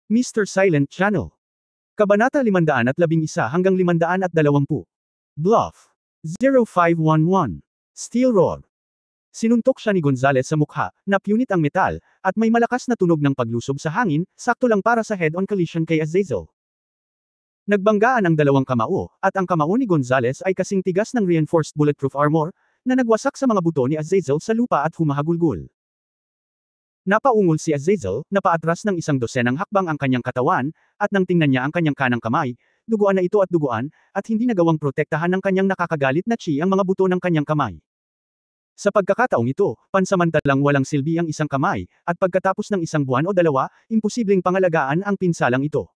Mr. Silent Channel. Kabanata 511 hanggang 520. Bluff. 0511. Steel Rod. Sinuntok siya ni Gonzales sa mukha, napunit ang metal, at may malakas na tunog ng paglusob sa hangin, sakto lang para sa head-on collision kay Azazel. Nagbanggaan ang dalawang kamao, at ang kamao ni Gonzales ay kasing tigas ng reinforced bulletproof armor, na nagwasak sa mga buto ni Azazel sa lupa at humahagulgol. Napaungol si Azazel, napaatras ng 12 hakbang ang kanyang katawan, at nang tingnan niya ang kanyang kanang kamay, duguan na ito at duguan, at hindi nagawang protektahan ng kanyang nakakagalit na chi ang mga buto ng kanyang kamay. Sa pagkakataong ito, pansamantalang walang silbi ang isang kamay, at pagkatapos ng 1 buwan o 2, imposibleng pangalagaan ang pinsalang ito.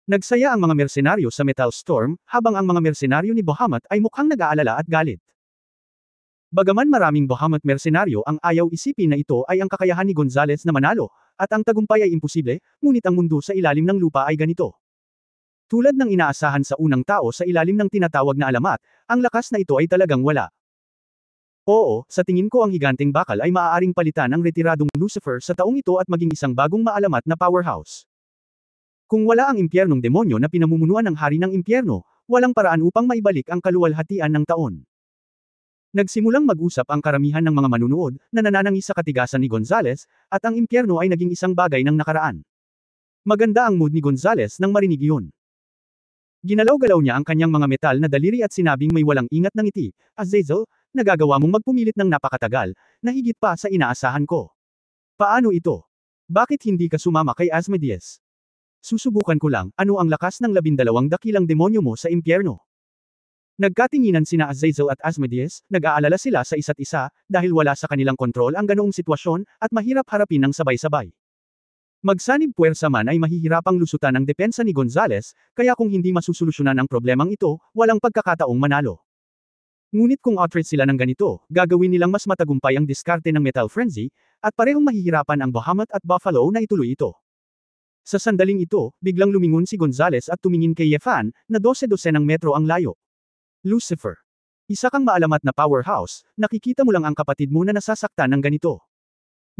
Nagsaya ang mga mersenaryo sa Metal Storm, habang ang mga mersenaryo ni Bahamut ay mukhang nag-aalala at galit. Bagaman maraming Bahamut mersenaryo ang ayaw isipin na ito ay ang kakayahan ni Gonzales na manalo, at ang tagumpay ay imposible, ngunit ang mundo sa ilalim ng lupa ay ganito. Tulad ng inaasahan sa unang tao sa ilalim ng tinatawag na alamat, ang lakas na ito ay talagang wala. Oo, sa tingin ko ang higanteng bakal ay maaaring palitan ang retiradong Lucifer sa taong ito at maging isang bagong maalamat na powerhouse. Kung wala ang impyernong demonyo na pinamumunuan ng hari ng impyerno, walang paraan upang maibalik ang kaluwalhatian ng taon. Nagsimulang mag-usap ang karamihan ng mga manunood na nananangis sa katigasan ni Gonzales, at ang impyerno ay naging isang bagay ng nakaraan. Maganda ang mood ni Gonzales nang marinig iyon. Ginalaw-galaw niya ang kanyang mga metal na daliri at sinabing may walang ingat na ngiti, Azazel, nagagawa mong magpumilit ng napakatagal, na higit pa sa inaasahan ko. Paano ito? Bakit hindi ka sumama kay Asmodeus? Susubukan ko lang, ano ang lakas ng 12 dakilang demonyo mo sa impyerno? Nagkatinginan sina Azazel at Asmodeus, nag-aalala sila sa isa't isa, dahil wala sa kanilang kontrol ang ganoong sitwasyon, at mahirap harapin ng sabay-sabay. Magsanib puwersa man ay mahihirapang lusutan ang depensa ni Gonzales, kaya kung hindi masusolusyonan ang problemang ito, walang pagkakataong manalo. Ngunit kung outright sila ng ganito, gagawin nilang mas matagumpay ang diskarte ng Metal Frenzy, at parehong mahihirapan ang Bahamut at Buffalo na ituloy ito. Sa sandaling ito, biglang lumingon si Gonzales at tumingin kay Yefan, na 12 ng metro ang layo. Lucifer. Isa kang maalamat na powerhouse, nakikita mo lang ang kapatid mo na nasasaktan ng ganito.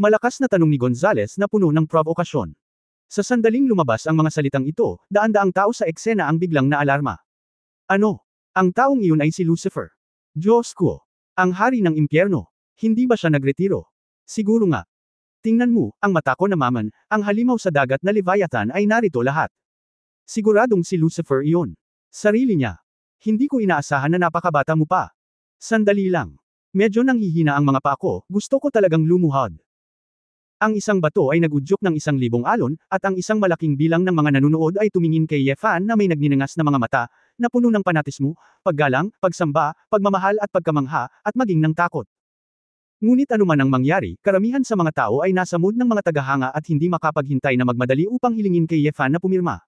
Malakas na tanong ni Gonzales na puno ng provokasyon. Sa sandaling lumabas ang mga salitang ito, daan-daang tao sa eksena ang biglang naalarma. Ano? Ang taong iyon ay si Lucifer. Diyos ko. Ang hari ng impyerno. Hindi ba siya nagretiro? Siguro nga. Tingnan mo, ang mata ko namaman, ang halimaw sa dagat na Leviathan ay narito lahat. Siguradong si Lucifer iyon. Sarili niya. Hindi ko inaasahan na napakabata mo pa. Sandali lang. Medyo nanghihina ang mga paa ko, gusto ko talagang lumuhod. Ang isang bato ay nagudyok ng 1,000 alon, at ang isang malaking bilang ng mga nanunood ay tumingin kay Yefan na may nagninangas na mga mata, na puno ng panatismo, paggalang, pagsamba, pagmamahal at pagkamangha, at maging ng takot. Ngunit anuman ang mangyari, karamihan sa mga tao ay nasa mood ng mga tagahanga at hindi makapaghintay na magmadali upang hilingin kay Yefan na pumirma.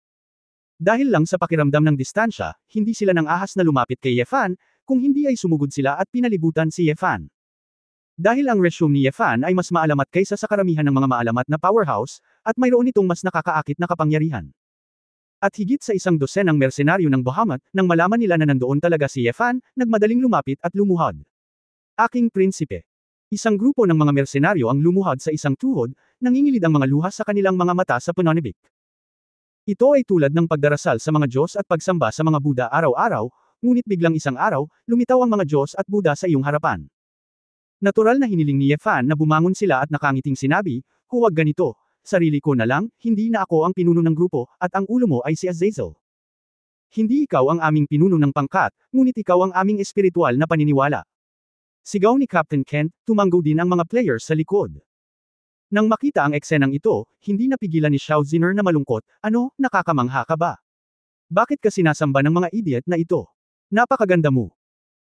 Dahil lang sa pakiramdam ng distansya, hindi sila nang ahas na lumapit kay Yefan, kung hindi ay sumugod sila at pinalibutan si Yefan. Dahil ang resume ni Yefan ay mas maalamat kaysa sa karamihan ng mga maalamat na powerhouse, at mayroon itong mas nakakaakit na kapangyarihan. At higit sa 12 mersenaryo ng Bahamut, nang malaman nila na nandoon talaga si Yefan, nagmadaling lumapit at lumuhod. Aking prinsipe. Isang grupo ng mga mersenaryo ang lumuhod sa isang tuhod, nangingilid ang mga luha sa kanilang mga mata sa pananibik. Ito ay tulad ng pagdarasal sa mga Diyos at pagsamba sa mga Buddha araw-araw, ngunit biglang isang araw, lumitaw ang mga Diyos at Buddha sa iyong harapan. Natural na hiniling ni Yefan na bumangon sila at nakangiting sinabi, huwag ganito, sarili ko na lang, hindi na ako ang pinuno ng grupo, at ang ulo mo ay si Azazel. Hindi ikaw ang aming pinuno ng pangkat, ngunit ikaw ang aming espiritual na paniniwala. Sigaw ni Captain Kent, tumanggo din ang mga players sa likod. Nang makita ang eksenang ito, hindi napigilan ni Xiao Ziner na malungkot, ano, nakakamangha ka ba? Bakit ka sinasamba ng mga idiot na ito? Napakaganda mo.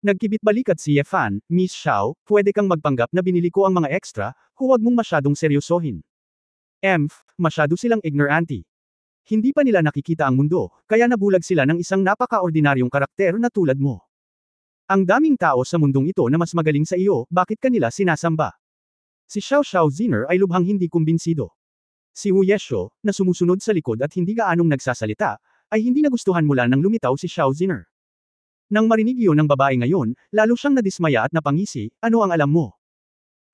Nagkibit balikat si Yefan, Miss Xiao, pwede kang magpanggap na binili ko ang mga extra, huwag mong masyadong seryosohin. Masyado silang ignorante. Hindi pa nila nakikita ang mundo, kaya nabulag sila ng isang napaka-ordinaryong karakter na tulad mo. Ang daming tao sa mundong ito na mas magaling sa iyo, bakit kanila sinasamba? Si Xiao Ziner ay lubhang hindi kumbinsido. Si Wu Yeshuo, na sumusunod sa likod at hindi gaanong nagsasalita, ay hindi nagustuhan mula nang lumitaw si Xiao Ziner. Nang marinig iyon ng babae ngayon, lalo siyang nadismaya at napangisi, ano ang alam mo?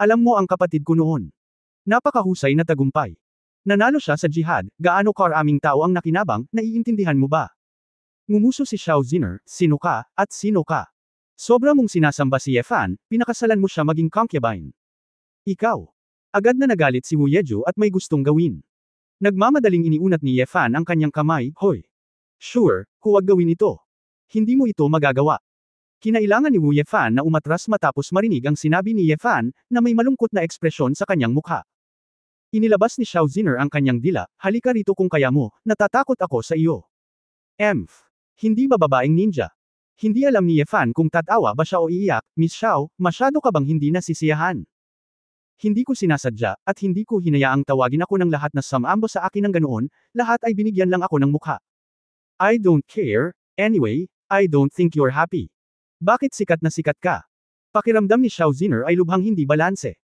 Alam mo ang kapatid ko noon. Napakahusay na tagumpay. Nanalo siya sa jihad, gaano karaming tao ang nakinabang, naiintindihan mo ba? Ngumuso si Xiao Ziner, sino ka, at sino ka? Sobra mong sinasamba si Ye Fan, pinakasalan mo siya maging concubine. Ikaw. Agad na nagalit si Wu Yeju at may gustong gawin. Nagmamadaling iniunat ni Ye Fan ang kanyang kamay, hoy. Sure, huwag gawin ito. Hindi mo ito magagawa. Kinailangan ni Wu Ye Fan na umatras matapos marinig ang sinabi ni Ye Fan, na may malungkot na ekspresyon sa kanyang mukha. Inilabas ni Xiao Ziner ang kanyang dila, halika rito kung kaya mo, natatakot ako sa iyo. Hindi ba babaeng ninja? Hindi alam ni Ye Fan kung tatawa ba siya o iiyak, Miss Xiao, masyado ka bang hindi nasisiyahan? Hindi ko sinasadya, at hindi ko hinayaang tawagin ako ng lahat na samambo sa akin ng ganoon, lahat ay binigyan lang ako ng mukha. I don't care, anyway, I don't think you're happy. Bakit sikat na sikat ka? Pakiramdam ni Xiao Ziner ay lubhang hindi balanse.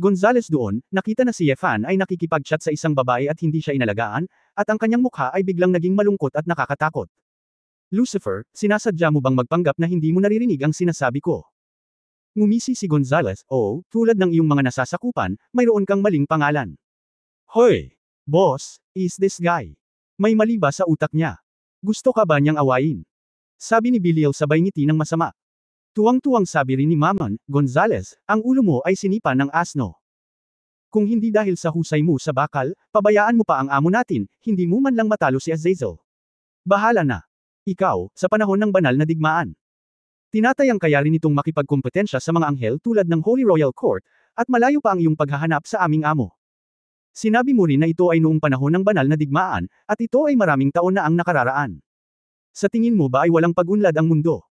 Gonzales doon, nakita na si Ye Fan ay nakikipag-chat sa isang babae at hindi siya inalagaan, at ang kanyang mukha ay biglang naging malungkot at nakakatakot. Lucifer, sinasadya mo bang magpanggap na hindi mo naririnig ang sinasabi ko? Ngumisi si Gonzales, oh, tulad ng iyong mga nasasakupan, mayroon kang maling pangalan. Hoy! Boss, is this guy? May mali ba sa utak niya? Gusto ka ba niyang awayin? Sabi ni Belial sabay ngiti ng masama. Tuwang-tuwang sabi rin ni Maman, Gonzales, ang ulo mo ay sinipa ng asno. Kung hindi dahil sa husay mo sa bakal, pabayaan mo pa ang amo natin, hindi mo man lang matalo si Azazel. Bahala na. Ikaw, sa panahon ng banal na digmaan. Tinatayang kaya rin itong makipagkompetensya sa mga anghel tulad ng Holy Royal Court, at malayo pa ang iyong paghahanap sa aming amo. Sinabi mo rin na ito ay noong panahon ng banal na digmaan, at ito ay maraming taon na ang nakararaan. Sa tingin mo ba ay walang pag-unlad ang mundo?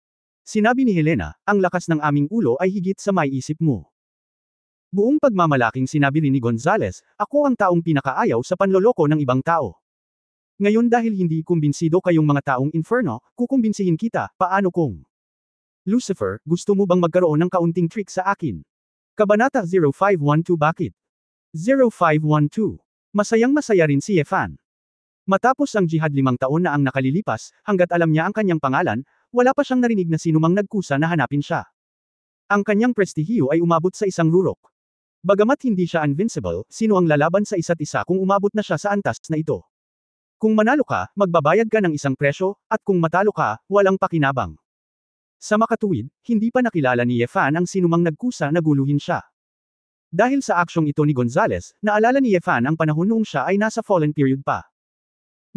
Sinabi ni Helena, ang lakas ng aming ulo ay higit sa may isip mo. Buong pagmamalaking sinabi rin ni Gonzales, ako ang taong pinakaayaw sa panloloko ng ibang tao. Ngayon dahil hindi kumbinsido kayong mga taong inferno, kukumbinsihin kita, paano kung? Lucifer, gusto mo bang magkaroon ng kaunting trick sa akin? Kabanata 0512 Bakit? 0512. Masayang masaya rin si Ye Fan. Matapos ang jihad 5 taon na ang nakalilipas, hanggat alam niya ang kanyang pangalan, wala pa siyang narinig na sinumang nagkusa na hanapin siya. Ang kanyang prestihiyo ay umabot sa isang rurok. Bagamat hindi siya invincible, sino ang lalaban sa isa't isa kung umabot na siya sa antas na ito? Kung manalo ka, magbabayad ka ng isang presyo, at kung matalo ka, walang pakinabang. Sa makatuwid, hindi pa nakilala ni Ye Fan ang sinumang nagkusa na guluhin siya. Dahil sa aksyong ito ni Gonzales, naalala ni Ye Fan ang panahon noong siya ay nasa fallen period pa.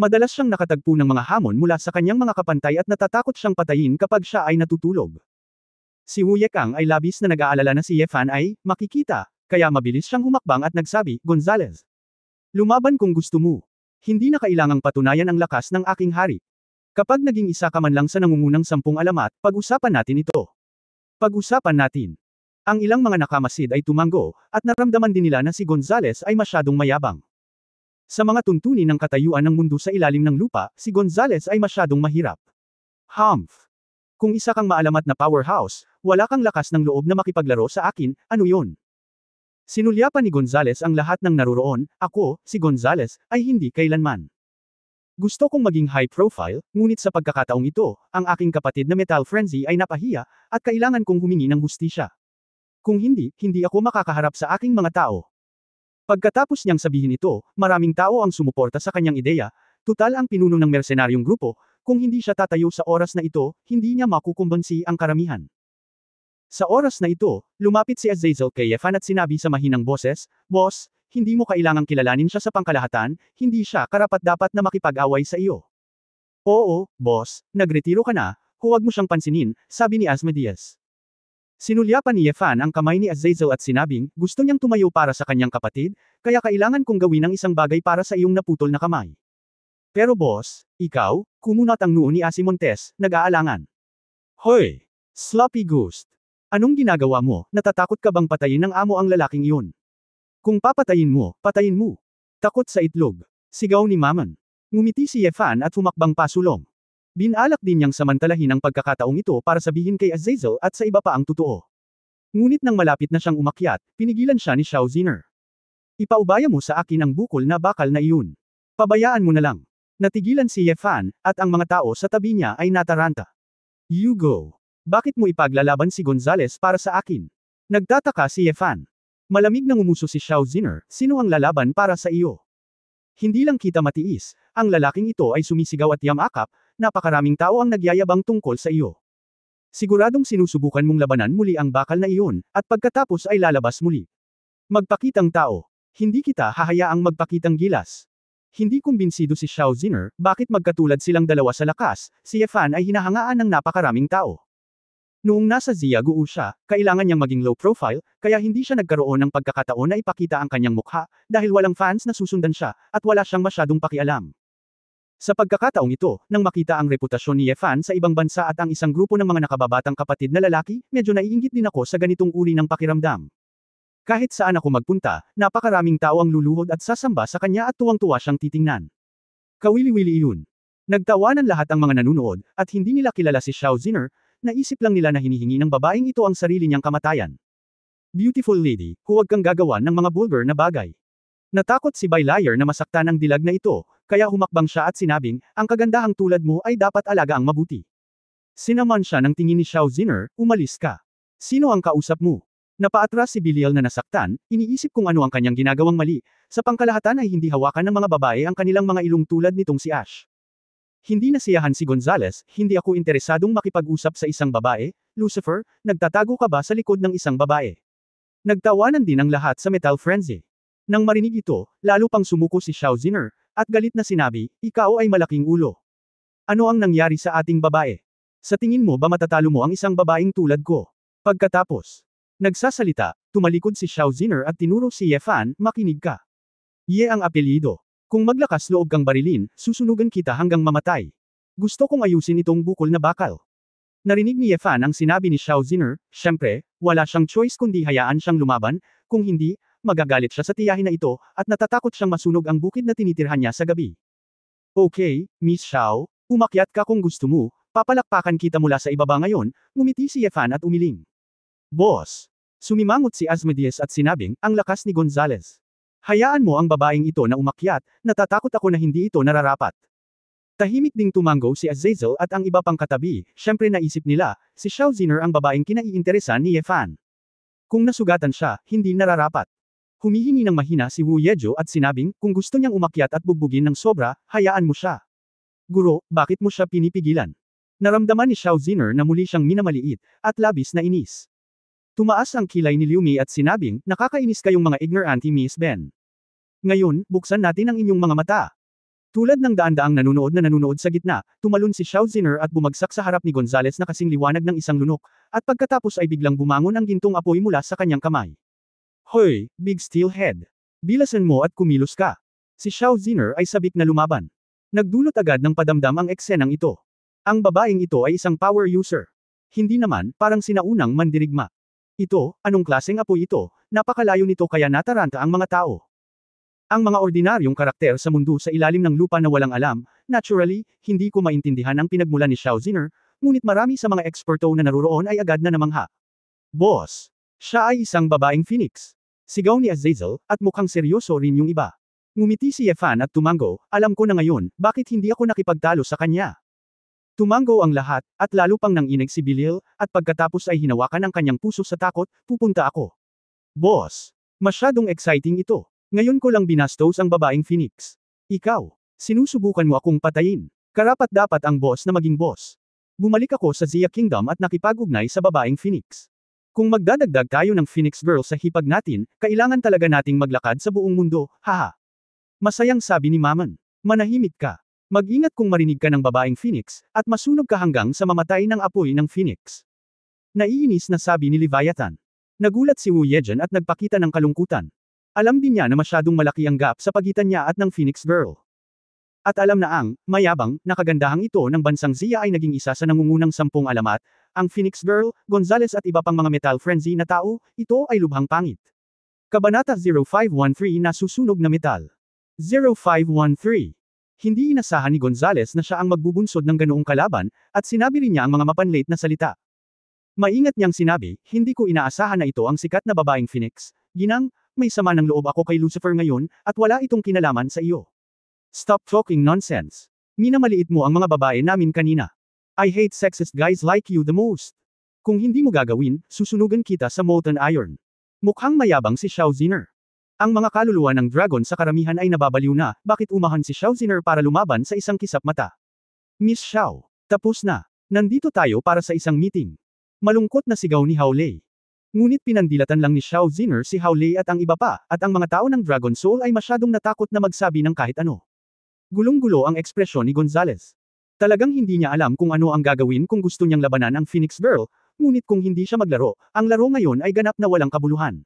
Madalas siyang nakatagpo ng mga hamon mula sa kanyang mga kapantay at natatakot siyang patayin kapag siya ay natutulog. Si Wu Yekang ay labis na nag-aalala na si Ye Fan ay makikita, kaya mabilis siyang humakbang at nagsabi, Gonzales. Lumaban kung gusto mo. Hindi na kailangang patunayan ang lakas ng aking hari. Kapag naging isa ka man lang sa nangungunang 10 alamat, pag-usapan natin ito. Pag-usapan natin. Ang ilang mga nakamasid ay tumango, at naramdaman din nila na si Gonzales ay masyadong mayabang. Sa mga tuntunin ng katayuan ng mundo sa ilalim ng lupa, si Gonzales ay masyadong mahirap. Humph! Kung isa kang maalamat na powerhouse, wala kang lakas ng loob na makipaglaro sa akin, ano yon? Sinulyapan ni Gonzales ang lahat ng naroroon, ako, si Gonzales, ay hindi kailanman. Gusto kong maging high profile, ngunit sa pagkakataong ito, ang aking kapatid na Metal Frenzy ay napahiya, at kailangan kong humingi ng hustisya. Kung hindi, hindi ako makakaharap sa aking mga tao. Pagkatapos niyang sabihin ito, maraming tao ang sumuporta sa kanyang ideya, tutal ang pinuno ng mersenaryong grupo, kung hindi siya tatayo sa oras na ito, hindi niya makukumbansi ang karamihan. Sa oras na ito, lumapit si Azazel kay Ye Fan at sinabi sa mahinang boses, Boss, hindi mo kailangang kilalanin siya sa pangkalahatan, hindi siya karapat-dapat na makipag-away sa iyo. Oo, boss, nagretiro ka na, huwag mo siyang pansinin, sabi ni Asmodeus. Sinulyapan ni Ye Fan ang kamay ni Azazel at sinabing, gusto niyang tumayo para sa kanyang kapatid, kaya kailangan kong gawin ang isang bagay para sa iyong naputol na kamay. Pero boss, ikaw, kumunat ang noo ni Asimontes, nag-aalangan. Hoy! Sloppy ghost! Anong ginagawa mo, natatakot ka bang patayin ng amo ang lalaking iyon? Kung papatayin mo, patayin mo. Takot sa itlog. Sigaw ni Maman. Ngumiti si Ye Fan at humakbang pasulong. Binalak din niyang samantalahin ang pagkakataong ito para sabihin kay Azazel at sa iba pa ang totoo. Ngunit nang malapit na siyang umakyat, pinigilan siya ni Xiao Ziner. Ipaubaya mo sa akin ang bukol na bakal na iyon. Pabayaan mo na lang. Natigilan si Ye Fan, at ang mga tao sa tabi niya ay nataranta. You go. Bakit mo ipaglalaban si Gonzales para sa akin? Nagtataka si Ye Fan. Malamig na ngumuso si Xiao Ziner, sino ang lalaban para sa iyo? Hindi lang kita matiis, ang lalaking ito ay sumisigaw at yamakap, napakaraming tao ang nagyayabang tungkol sa iyo. Siguradong sinusubukan mong labanan muli ang bakal na iyon, at pagkatapos ay lalabas muli. Magpakitang tao. Hindi kita hahayaang magpakitang gilas. Hindi kumbinsido si Xiao Ziner, bakit magkatulad silang dalawa sa lakas, si Fan ay hinahangaan ng napakaraming tao. Noong nasa Zia Guo siya, kailangan niyang maging low profile, kaya hindi siya nagkaroon ng pagkakataon na ipakita ang kanyang mukha, dahil walang fans na susundan siya, at wala siyang masyadong pakialam. Sa pagkakataong ito, nang makita ang reputasyon ni Fan sa ibang bansa at ang isang grupo ng mga nakababatang kapatid na lalaki, medyo naiinggit din ako sa ganitong uri ng pakiramdam. Kahit saan ako magpunta, napakaraming tao ang luluhod at sasamba sa kanya at tuwang-tuwa siyang titingnan. Kawili-wili iyon. Nagtawanan lahat ang mga nanunood, at hindi nila kilala si Xiao Ziner, naisip lang nila na hinihingi ng babaeng ito ang sarili niyang kamatayan. Beautiful lady, huwag kang gagawan ng mga vulgar na bagay. Natakot si Bailayer na masaktan ang dilag na ito, kaya humakbang siya at sinabing, ang kagandahang tulad mo ay dapat alagaang mabuti. Sinaman siya ng tingin ni Xiao Ziner, umalis ka. Sino ang kausap mo? Napaatras si Bilial na nasaktan, iniisip kung ano ang kanyang ginagawang mali, sa pangkalahatan ay hindi hawakan ng mga babae ang kanilang mga ilong tulad nitong si Ash. Hindi nasiyahan si Gonzales, hindi ako interesadong makipag-usap sa isang babae, Lucifer, nagtatago ka ba sa likod ng isang babae? Nagtawanan din ang lahat sa Metal Frenzy. Nang marinig ito, lalo pang sumuko si Xiao Ziner, at galit na sinabi, ikaw ay malaking ulo. Ano ang nangyari sa ating babae? Sa tingin mo ba matatalo mo ang isang babaeng tulad ko? Pagkatapos nagsasalita, tumalikod si Xiao Ziner at tinuro si Ye Fan, makinig ka. Ye ang apelyido. Kung maglakas loob kang barilin, susunugan kita hanggang mamatay. Gusto kong ayusin itong bukol na bakal. Narinig ni Ye Fan ang sinabi ni Xiao Ziner, syempre, wala siyang choice kundi hayaan siyang lumaban, kung hindi, magagalit siya sa tiyahin na ito, at natatakot siyang masunog ang bukid na tinitirhan niya sa gabi. Okay, Miss Xiao, umakyat ka kung gusto mo, papalakpakan kita mula sa ibaba ngayon, ngumiti si Ye Fan at umiling. Boss! Sumimangot si Asmodeus at sinabing, ang lakas ni Gonzales. Hayaan mo ang babaeng ito na umakyat, natatakot ako na hindi ito nararapat. Tahimik ding tumango si Azazel at ang iba pang katabi, syempre naisip nila, si Xiao Ziner ang babaeng kinaiinteresan ni Ye Fan. Kung nasugatan siya, hindi nararapat. Humihingi ng mahina si Wu Yejo at sinabing, kung gusto niyang umakyat at bugbugin ng sobra, hayaan mo siya. Guro, bakit mo siya pinipigilan? Naramdaman ni Xiao Ziner na muli siyang minamaliit, at labis na inis. Tumaas ang kilay ni Liu Mi at sinabing, nakakainis kayong mga ignorante Miss Ben. Ngayon, buksan natin ang inyong mga mata. Tulad ng daan-daang nanunood sa gitna, tumalon si Xiao Ziner at bumagsak sa harap ni Gonzales na kasing liwanag ng isang lunok, at pagkatapos ay biglang bumangon ang gintong apoy mula sa kanyang kamay. Hoy, big steel head. Bilasan mo at kumilos ka. Si Xiao Ziner ay sabik na lumaban. Nagdulot agad ng padamdam ang eksenang ito. Ang babaeng ito ay isang power user. Hindi naman, parang sinaunang mandirigma. Ito, anong klaseng apoy ito, napakalayo nito kaya nataranta ang mga tao. Ang mga ordinaryong karakter sa mundo sa ilalim ng lupa na walang alam, naturally, hindi ko maintindihan ang pinagmula ni Xiao Ziner, ngunit marami sa mga eksperto na naruroon ay agad na namangha. Boss! Siya ay isang babaeng phoenix. Sigaw ni Azazel, at mukhang seryoso rin yung iba. Ngumiti si Ye Fan at tumango, alam ko na ngayon, bakit hindi ako nakipagtalo sa kanya. Tumango ang lahat, at lalo pang nanginig si Bilil, at pagkatapos ay hinawakan ang kanyang puso sa takot, pupunta ako. Boss! Masyadong exciting ito. Ngayon ko lang binastos ang babaeng Phoenix. Ikaw, sinusubukan mo akong patayin. Karapat-dapat ang boss na maging boss. Bumalik ako sa Zia Kingdom at nakipag-ugnay sa babaeng Phoenix. Kung magdadagdag tayo ng Phoenix Girl sa hipag natin, kailangan talaga nating maglakad sa buong mundo, haha. Masayang sabi ni Maman. Manahimik ka. Mag-ingat kung marinig ka ng babaeng Phoenix, at masunog ka hanggang sa mamatay ng apoy ng Phoenix. Naiinis na sabi ni Leviathan. Nagulat si Wu Yejan at nagpakita ng kalungkutan. Alam din niya na masyadong malaki ang gap sa pagitan niya at ng Phoenix Girl. At alam na ang, mayabang, nakagandahang ito ng bansang Zia ay naging isa sa nangungunang 10 alamat, ang Phoenix Girl, Gonzales at iba pang mga Metal Frenzy na tao, ito ay lubhang pangit. Kabanata 0513 na susunog na metal. 0513. Hindi inasahan ni Gonzales na siya ang magbubunsod ng ganoong kalaban, at sinabi rin niya ang mga mapanlate na salita. Maingat niyang sinabi, hindi ko inaasahan na ito ang sikat na babaeng Phoenix. Ginang, may sama ng loob ako kay Lucifer ngayon, at wala itong kinalaman sa iyo. Stop talking nonsense. Minamaliit mo ang mga babae namin kanina. I hate sexist guys like you the most. Kung hindi mo gagawin, susunugan kita sa molten iron. Mukhang mayabang si Xiao Ziner. Ang mga kaluluwa ng dragon sa karamihan ay nababaliw na, bakit umahan si Xiao Ziner para lumaban sa isang kisap mata? Miss Xiao, tapos na. Nandito tayo para sa isang meeting. Malungkot na sigaw ni Hao Lei. Ngunit pinandilatan lang ni Xiao Ziner si Hao Lei at ang iba pa, at ang mga tao ng Dragon Soul ay masyadong natakot na magsabi ng kahit ano. Gulong-gulo ang ekspresyon ni Gonzales. Talagang hindi niya alam kung ano ang gagawin kung gusto niyang labanan ang Phoenix Girl, ngunit kung hindi siya maglaro, ang laro ngayon ay ganap na walang kabuluhan.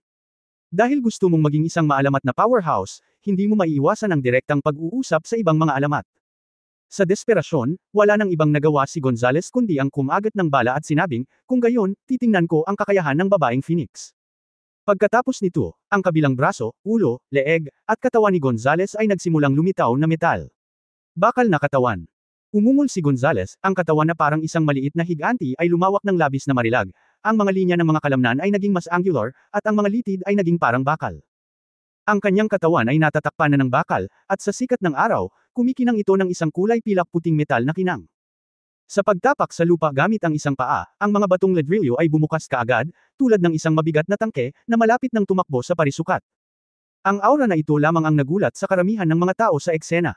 Dahil gusto mong maging isang maalamat na powerhouse, hindi mo maiiwasan ang direktang pag-uusap sa ibang mga alamat. Sa desperasyon, wala nang ibang nagawa si Gonzales kundi ang kumagat ng bala at sinabing, kung gayon, titingnan ko ang kakayahan ng babaeng Phoenix. Pagkatapos nito, ang kabilang braso, ulo, leeg, at katawan ni Gonzales ay nagsimulang lumitaw na metal. Bakal na katawan. Umungol si Gonzales, ang katawan na parang isang maliit na higanti ay lumawak ng labis na marilag, ang mga linya ng mga kalamnan ay naging mas angular, at ang mga litid ay naging parang bakal. Ang kanyang katawan ay natatakpan na ng bakal, at sa sikat ng araw, kumikinang ito ng isang kulay pilak puting metal na kinang. Sa pagtapak sa lupa gamit ang isang paa, ang mga batong ladrillo ay bumukas kaagad, tulad ng isang mabigat na tangke, na malapit ng tumakbo sa parisukat. Ang aura na ito lamang ang nagulat sa karamihan ng mga tao sa eksena.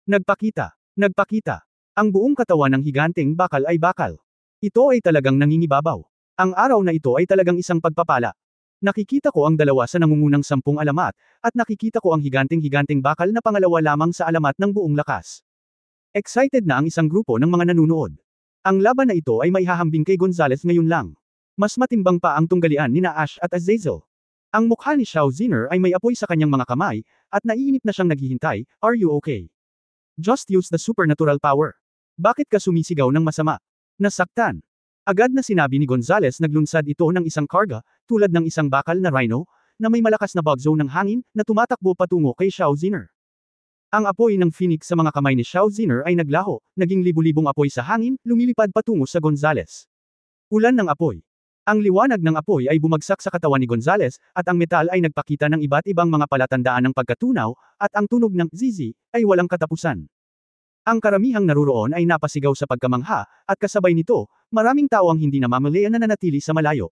Nagpakita. Ang buong katawan ng higanteng bakal ay bakal. Ito ay talagang nangingibabaw. Ang araw na ito ay talagang isang pagpapala. Nakikita ko ang dalawa sa nangungunang 10 alamat, at nakikita ko ang higanteng bakal na pangalawa lamang sa alamat ng buong lakas. Excited na ang isang grupo ng mga nanunood. Ang laban na ito ay maihahambing kay Gonzales ngayon lang. Mas matimbang pa ang tunggalian nina Ash at Azazel. Ang mukha ni Xiao Ziner ay may apoy sa kanyang mga kamay, at naiinip na siyang naghihintay, "Are you okay? Just use the supernatural power. Bakit ka sumisigaw ng masama?" Nasaktan. Agad na sinabi ni Gonzales naglunsad ito ng isang karga, tulad ng isang bakal na rhino, na may malakas na bugzo ng hangin, na tumatakbo patungo kay Xiao Ziner. Ang apoy ng Phoenix sa mga kamay ni Xiao Ziner ay naglaho, naging libu-libong apoy sa hangin, lumilipad patungo sa Gonzales. Ulan ng apoy. Ang liwanag ng apoy ay bumagsak sa katawan ni Gonzales, at ang metal ay nagpakita ng iba't ibang mga palatandaan ng pagkatunaw, at ang tunog ng zizi ay walang katapusan. Ang karamihang naruroon ay napasigaw sa pagkamangha, at kasabay nito, maraming tao ang hindi namamalayan na nanatili sa malayo.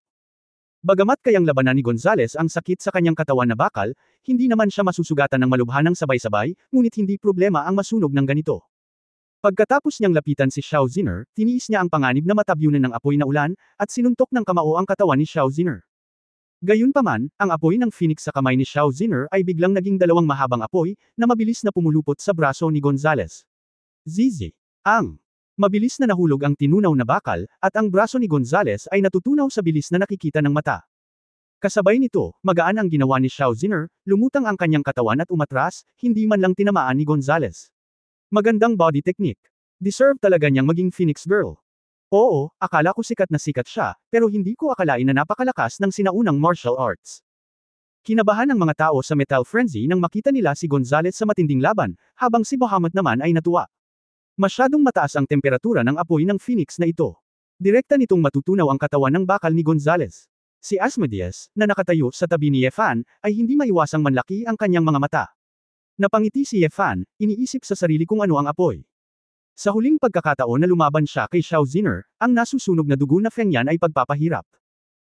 Bagamat kayang labanan ni Gonzales ang sakit sa kanyang katawan na bakal, hindi naman siya masusugatan ng malubhanang sabay-sabay, ngunit hindi problema ang masunog ng ganito. Pagkatapos niyang lapitan si Xiao Ziner, tiniis niya ang panganib na matabyunan ng apoy na ulan, at sinuntok ng kamao ang katawan ni Xiao Ziner. Gayunpaman, ang apoy ng Phoenix sa kamay ni Xiao Ziner ay biglang naging dalawang mahabang apoy, na mabilis na pumulupot sa braso ni Gonzales. Zizi. Mabilis na nahulog ang tinunaw na bakal, at ang braso ni Gonzales ay natutunaw sa bilis na nakikita ng mata. Kasabay nito, magaan ang ginawa ni Xiao Ziner, lumutang ang kanyang katawan at umatras, hindi man lang tinamaan ni Gonzales. Magandang body technique. Deserve talaga niyang maging Phoenix Girl. Oo, akala ko sikat na sikat siya, pero hindi ko akalain na napakalakas ng sinaunang martial arts. Kinabahan ng mga tao sa Metal Frenzy nang makita nila si Gonzales sa matinding laban, habang si Bahamut naman ay natuwa. Masyadong mataas ang temperatura ng apoy ng Phoenix na ito. Direkta nitong matutunaw ang katawan ng bakal ni Gonzales. Si Asmodeus, na nakatayo sa tabi ni Yefan, ay hindi maiwasang manlaki ang kanyang mga mata. Napangiti si Yefan, iniisip sa sarili kung ano ang apoy. Sa huling pagkakataon na lumaban siya kay Xiao Ziner, ang nasusunog na dugo na Fengyan ay pagpapahirap.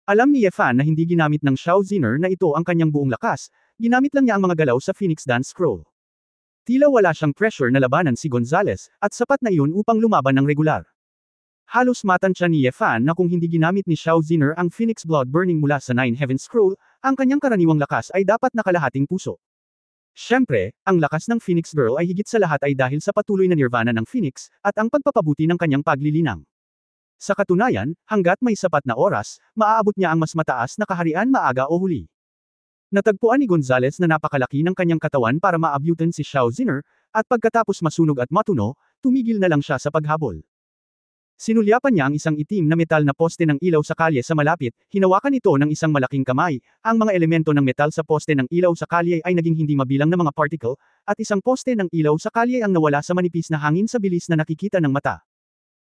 Alam ni Yefan na hindi ginamit ng Xiao Ziner na ito ang kanyang buong lakas, ginamit lang niya ang mga galaw sa Phoenix Dance Scroll. Tila wala siyang pressure na labanan si Gonzales, at sapat na iyon upang lumaban ng regular. Halos matansya ni Yefan na kung hindi ginamit ni Xiao Ziner ang Phoenix Blood Burning mula sa Nine Heavens Scroll, ang kanyang karaniwang lakas ay dapat na kalahating puso. Siyempre, ang lakas ng Phoenix Girl ay higit sa lahat ay dahil sa patuloy na nirvana ng Phoenix, at ang pagpapabuti ng kanyang paglilinang. Sa katunayan, hanggat may sapat na oras, maaabot niya ang mas mataas na kaharian maaga o huli. Natagpuan ni Gonzales na napakalaki ng kanyang katawan para maabutan si Xiao Ziner, at pagkatapos masunog at matuno, tumigil na lang siya sa paghabol. Sinulyapan niya ang isang itim na metal na poste ng ilaw sa kalye sa malapit, hinawakan ito ng isang malaking kamay, ang mga elemento ng metal sa poste ng ilaw sa kalye ay naging hindi mabilang na mga particle, at isang poste ng ilaw sa kalye ang nawala sa manipis na hangin sa bilis na nakikita ng mata.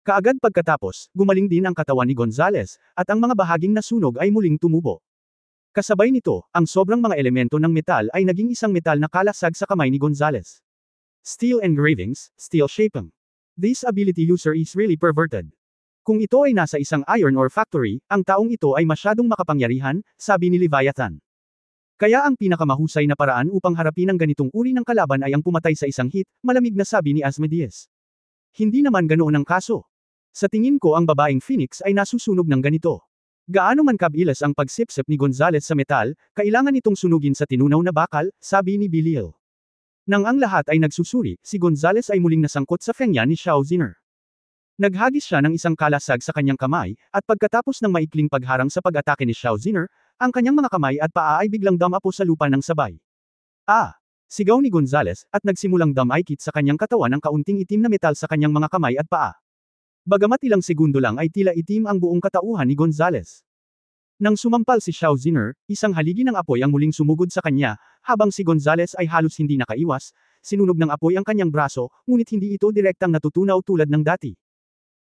Kaagad pagkatapos, gumaling din ang katawan ni Gonzales, at ang mga bahaging nasunog ay muling tumubo. Kasabay nito, ang sobrang mga elemento ng metal ay naging isang metal na kalasag sa kamay ni Gonzales. Steel engravings, steel shaping. This ability user is really perverted. Kung ito ay nasa isang iron ore factory, ang taong ito ay masyadong makapangyarihan, sabi ni Leviathan. Kaya ang pinakamahusay na paraan upang harapin ang ganitong uri ng kalaban ay ang pumatay sa isang hit, malamig na sabi ni Asmodeus. Hindi naman ganoon ang kaso. Sa tingin ko ang babaeng Phoenix ay nasusunog ng ganito. Gaano man kabilas ang pagsipsip ni Gonzales sa metal, kailangan itong sunugin sa tinunaw na bakal, sabi ni Belial. Nang ang lahat ay nagsusuri, si Gonzales ay muling nasangkot sa fengya ni Xiao Ziner. Naghagis siya ng isang kalasag sa kanyang kamay, at pagkatapos ng maikling pagharang sa pag-atake ni Xiao Ziner, ang kanyang mga kamay at paa ay biglang dumapo sa lupa ng sabay. Ah! Sigaw ni Gonzales, at nagsimulang dumaikit sa kanyang katawan ang kaunting itim na metal sa kanyang mga kamay at paa. Bagamat ilang segundo lang ay tila itim ang buong katauhan ni Gonzales. Nang sumampal si Xiao Ziner, isang haligi ng apoy ang muling sumugod sa kanya, habang si Gonzales ay halos hindi nakaiwas, sinunog ng apoy ang kanyang braso, ngunit hindi ito direktang natutunaw tulad ng dati.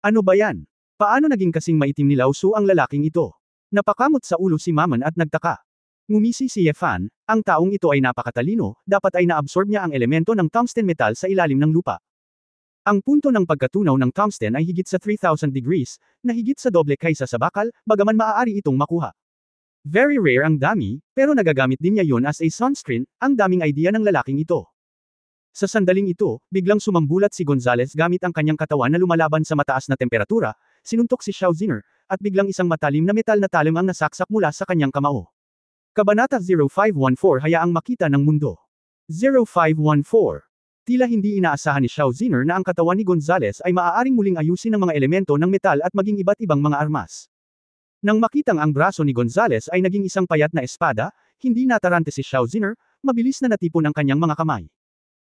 Ano ba yan? Paano naging kasing maitim ni Lao Su ang lalaking ito? Napakamot sa ulo si Maman at nagtaka. Ngumisi si Ye Fan, ang taong ito ay napakatalino, dapat ay naabsorb niya ang elemento ng tungsten metal sa ilalim ng lupa. Ang punto ng pagkatunaw ng tungsten ay higit sa 3,000 degrees, na higit sa doble kaysa sa bakal, bagaman maaari itong makuha. Very rare ang dami, pero nagagamit din niya yun as a sunscreen, ang daming idea ng lalaking ito. Sa sandaling ito, biglang sumambulat si Gonzales gamit ang kanyang katawan na lumalaban sa mataas na temperatura, sinuntok si Xiao Ziner, at biglang isang matalim na metal na talim ang nasaksak mula sa kanyang kamao. Kabanata 0514 Hayaang makita ng mundo. 0514. Tila hindi inaasahan ni Xiao Ziner na ang katawan ni Gonzales ay maaaring muling ayusin ng mga elemento ng metal at maging iba't ibang mga armas. Nang makitang ang braso ni Gonzales ay naging isang payat na espada, hindi natarante si Xiao Ziner, mabilis na natipon ang kanyang mga kamay.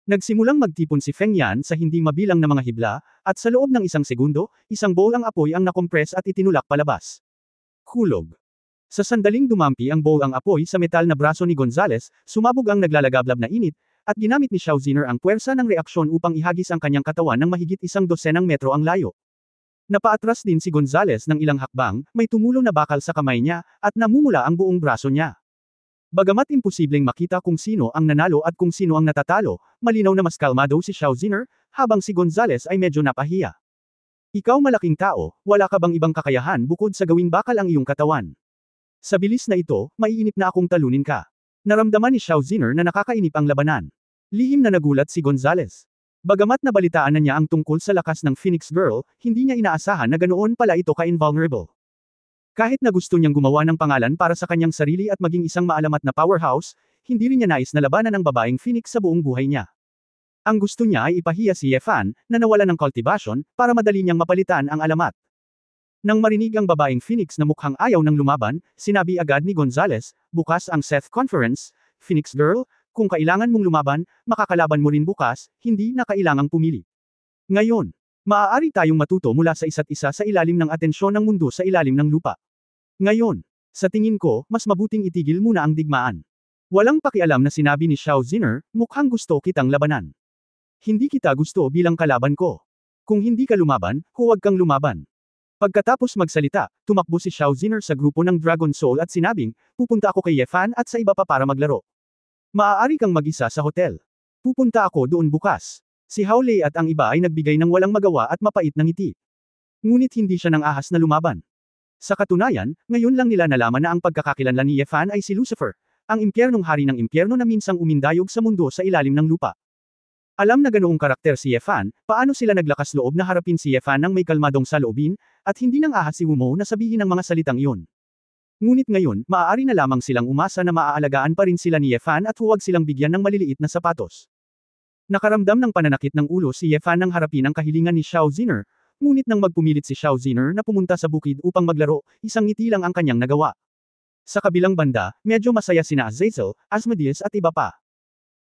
Nagsimulang magtipon si Feng Yan sa hindi mabilang na mga hibla, at sa loob ng isang segundo, isang bowl ang apoy ang nakompres at itinulak palabas. Hulog. Sa sandaling dumampi ang bowl ang apoy sa metal na braso ni Gonzales, sumabog ang naglalagablab na init, at ginamit ni Xiao Ziner ang puwersa ng reaksyon upang ihagis ang kanyang katawan ng mahigit 100 metro ang layo. Napaatras din si Gonzales ng ilang hakbang, may tumulong na bakal sa kamay niya, at namumula ang buong braso niya. Bagamat imposibleng makita kung sino ang nanalo at kung sino ang natatalo, malinaw na mas kalmado si Xiao Ziner, habang si Gonzales ay medyo napahiya. Ikaw malaking tao, wala ka bang ibang kakayahan bukod sa gawing bakal ang iyong katawan? Sa bilis na ito, maiinip na akong talunin ka. Naramdaman ni Xiao Ziner na nakakainip ang labanan. Lihim na nagulat si Gonzales. Bagamat nabalitaan na niya ang tungkol sa lakas ng Phoenix Girl, hindi niya inaasahan na ganoon pala ito ka-invulnerable. Kahit na gusto niyang gumawa ng pangalan para sa kanyang sarili at maging isang maalamat na powerhouse, hindi rin niya nais na labanan ang babaeng Phoenix sa buong buhay niya. Ang gusto niya ay ipahiya si Ye Fan, na nawala ng cultivation, para madali niyang mapalitan ang alamat. Nang marinig ang babaeng Phoenix na mukhang ayaw ng lumaban, sinabi agad ni Gonzales, bukas ang Seth Conference, Phoenix Girl, kung kailangan mong lumaban, makakalaban mo rin bukas, hindi na kailangang pumili. Ngayon, maaari tayong matuto mula sa isa't isa sa ilalim ng atensyon ng mundo sa ilalim ng lupa. Ngayon, sa tingin ko, mas mabuting itigil muna ang digmaan. Walang pakialam na sinabi ni Xiao Ziner, mukhang gusto kitang labanan. Hindi kita gusto bilang kalaban ko. Kung hindi ka lumaban, huwag kang lumaban. Pagkatapos magsalita, tumakbo si Xiao Ziner sa grupo ng Dragon Soul at sinabing, pupunta ako kay Ye Fan at sa iba pa para maglaro. Maaari kang mag-isa sa hotel. Pupunta ako doon bukas. Si Hao Lei at ang iba ay nagbigay ng walang magawa at mapait na ngiti. Ngunit hindi siya nang ahas na lumaban. Sa katunayan, ngayon lang nila nalaman na ang pagkakakilanlan ni Ye Fan ay si Lucifer, ang impyernong hari ng impyerno na minsang umindayog sa mundo sa ilalim ng lupa. Alam na ganoong karakter si Ye Fan, paano sila naglakas loob na harapin si Ye Fan nang may kalmadong saloobin, at hindi nang ahas si Wu Mo na sabihin ang mga salitang iyon. Ngunit ngayon, maaari na lamang silang umasa na maaalagaan pa rin sila ni Ye Fan at huwag silang bigyan ng maliliit na sapatos. Nakaramdam ng pananakit ng ulo si Ye Fan nang harapin ang kahilingan ni Xiao Ziner, ngunit nang magpumilit si Xiao Ziner na pumunta sa bukid upang maglaro, isang ngiti lang ang kanyang nagawa. Sa kabilang banda, medyo masaya sina Azazel, Asmodeus at iba pa.